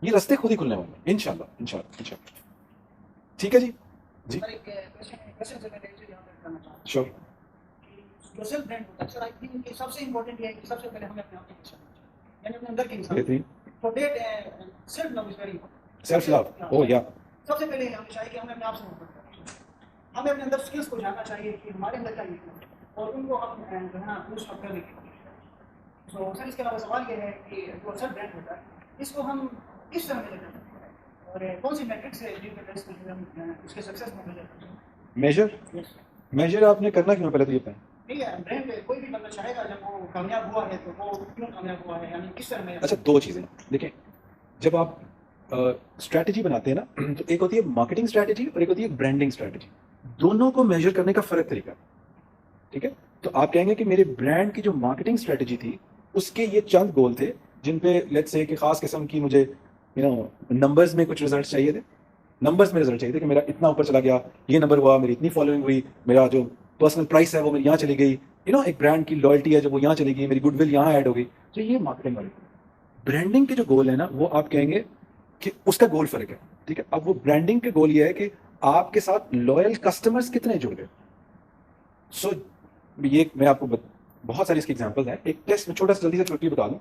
ये रास्ते खुद ही खुलने वाले हैं इंशाल्लाह इंशाल्लाह इंशाल्लाह। ठीक है जी जी सर एक क्वेश्चन से मैं एक चीज यहाँ पे करना चाहता हूँ श्योर। कि जो सेल्फ ब्रांड होता है सर, आई थिंक कि सबसे इंपॉर्टेंट ये है कि सबसे पहले हमें अपने आप की पहचान चाहिए, यानी अपने अंदर की इंसान बेहतरीन। For that self love is very important. Self love, oh yeah, सबसे पहले हमें चाहिए कि हमें अपने आप से मोहब्बत करनी चाहिए, हमें अपने अंदर स्किल्स को जानना चाहिए कि हमारे अंदर क्या वीकनेस है और उनको हम जो है ना बूस्ट अप करने की कोशिश करें। सो सर इसके अलावा सवाल ये है कि जो सेल्फ ब्रांड होता है इसको हम किस तरह मेजर कर सकते हैं और कौन सी मैट्रिक्स है जिनके बेस पे हम उसके सक्सेस को मेजर कर सकते मेजर हैं? मेजर आपने करना क्यों है, पहले तो ये बताएं। ठीक है, ब्रांड कोई भी बंदा चाहेगा जब वो कामयाब हुआ है तो वो क्यों कामयाब हुआ है, यानी किस तरह में। अच्छा, दो चीज़ें देखें, जब आप स्ट्रैटेजी बनाते हैं ना, तो एक होती है मार्केटिंग स्ट्रैटेजी और एक होती है ब्रांडिंग स्ट्रैटेजी। दोनों को मेजर करने का फर्क तरीका, ठीक है। तो आप कहेंगे कि मेरे ब्रांड की जो मार्केटिंग स्ट्रैटेजी थी उसके ये चंद गोल थे जिन पे लेट्स से कि खास किस्म की मुझे नंबर्स में कुछ रिजल्ट चाहिए थे, नंबर्स में रिजल्ट चाहिए थे कि मेरा इतना ऊपर चला गया, ये नंबर हुआ, मेरी इतनी फॉलोइंग हुई, मेरा जो पर्सनल प्राइस है वो मेरी यहाँ चली गई, एक ब्रांड की लॉयल्टी है जो वो यहाँ चली गई, मेरी गुडविल यहाँ ऐड हो गई। तो ये मार्केटिंग वाली। ब्रांडिंग के जो गोल है ना, वो आप कहेंगे कि उसका गोल फर्क है, ठीक है। अब वो ब्रांडिंग के गोल ये है कि आपके साथ लॉयल कस्टमर्स कितने जुड़ गए। सो ये मैं आपको बहुत सारी इसकी एग्जांपल्स हैं। एक टेस्ट में छोटा सा जल्दी से छोटी बता दूं,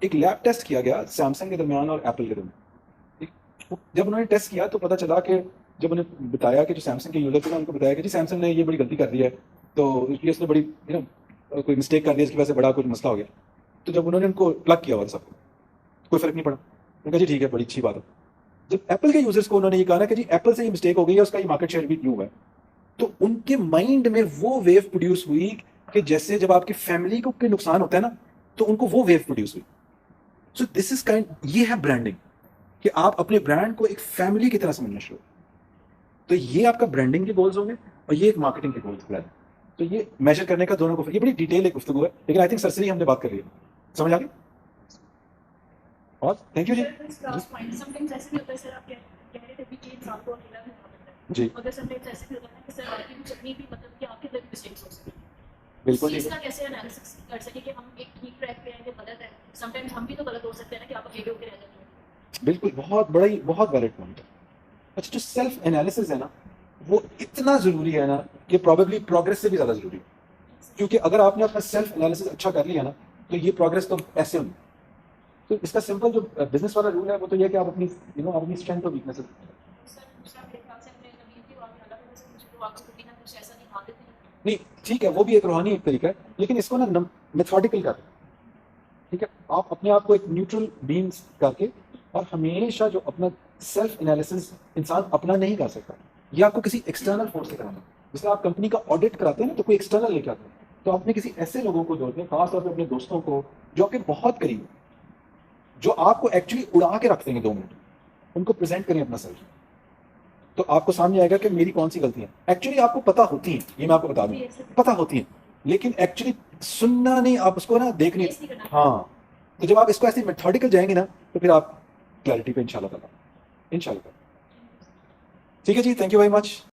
एक लैब टेस्ट किया गया सैमसंग के दरमियान और एप्पल के दरमियान। जब उन्होंने टेस्ट किया तो पता चला कि जब उन्हें बताया कि जो सैमसंग के यूजर थे उनको बताया कि जी सैमसंग ने ये बड़ी गलती कर दी है, तो इसलिए उसने बड़ी कोई मिस्टेक कर दी, इसकी वजह से बड़ा कुछ मसला हो गया। तो जब उन्होंने उनको प्लग किया हुआ सबको, कोई फर्क नहीं पड़ा, उन्होंने कहा जी ठीक है, बड़ी अच्छी बात है। जब एप्पल के यूजर्स को उन्होंने ये कहा ना कि जी एप्पल से ये मिस्टेक हो गई है, उसका ये मार्केट शेयर भी न्यू है, तो उनके माइंड में वो वेव प्रोड्यूस हुई कि जैसे जब आपकी फैमिली को कोई नुकसान होता है ना, तो उनको वो वेव प्रोड्यूस हुई। सो दिस इज काइंड, ये है ब्रांडिंग, कि आप अपने ब्रांड को एक फैमिली की तरह समझना शुरू। तो ये आपका ब्रांडिंग के गोल्स होंगे और ये एक मार्केटिंग के गोल्स होंगे। तो ये मेजर करने का दोनों को, ये बड़ी डिटेल एक गुफ्तगू है, लेकिन आई थिंक सरसरी हमने बात कर ली है, समझ आ गई। और थैंक यू जी। लास्ट पॉइंट, समटाइम्स ऐसे भी होता है सर, आप कह रहे थे कि चीज आपको अकेला नहीं पड़ता है जी मगर समटाइम्स ऐसे भी होता है कि सर आपकी कुछ अपनी भी मतलब कि आपके अंदर भी मिस्टेक्स हो सकती हैं। बिल्कुल इस ठीक चीज का कैसे एनालिसिस कर सके कि हम एक ठीक ट्रैक पे हैं कि गलत है। समटाइम्स हम भी तो गलत हो सकते हैं ना कि आप अकेले होकर रह जाते हैं। बिल्कुल, बहुत वैलिड पॉइंट है। अच्छा, जो सेल्फ एनालिसिस है ना, वो इतना जरूरी है ना कि प्रोबेबली प्रोग्रेस से भी ज्यादा जरूरी है, क्योंकि अगर आपने अपना सेल्फ एनालिसिस अच्छा कर लिया ना, तो ये प्रोग्रेस तो ऐसे होनी। तो इसका सिंपल जो बिजनेस वाला रूल है वो तो ये कि आप अपनी अपनी स्ट्रेंथ और वीकनेसेस। सर दूसरा मेरे ख्याल से अपने नबी की बात अलग है, जैसे मुझे तो आपको कुछ ना कुछ ऐसा दिखा देते हैं। नहीं ठीक है, वो भी एक रूहानी एक तरीका है, लेकिन इसको ना मेथोडिकल कर, ठीक है। आप अपने आप को एक न्यूट्रल बीइंग्स करके, और हमेशा जो अपना सेल्फ एनालिसिस इंसान अपना नहीं कर सकता, ये आपको किसी एक्सटर्नल फोर्स से कराना है। जैसे आप कंपनी का ऑडिट कराते हैं ना, तो कोई एक्सटर्नल लेके आते हैं, तो आपने किसी ऐसे लोगों को जोड़ते हैं, खासतौर पर अपने दोस्तों को जो आपके बहुत करीब हैं, जो आपको एक्चुअली उड़ा के रख देंगे 2 मिनट, उनको प्रेजेंट करें अपना सेल्फ, तो आपको सामने आएगा कि मेरी कौन सी गलती है। एक्चुअली आपको पता होती है, ये मैं आपको बता दूं, पता होती है, लेकिन एक्चुअली सुनना नहीं, आप उसको ना देखने। Face नहीं करना। हाँ, तो जब आप इसको ऐसे मेथोडिकल जाएंगे ना, तो फिर आप क्लैरिटी पे इंशाल्लाह ठीक है जी, थैंक यू वेरी मच।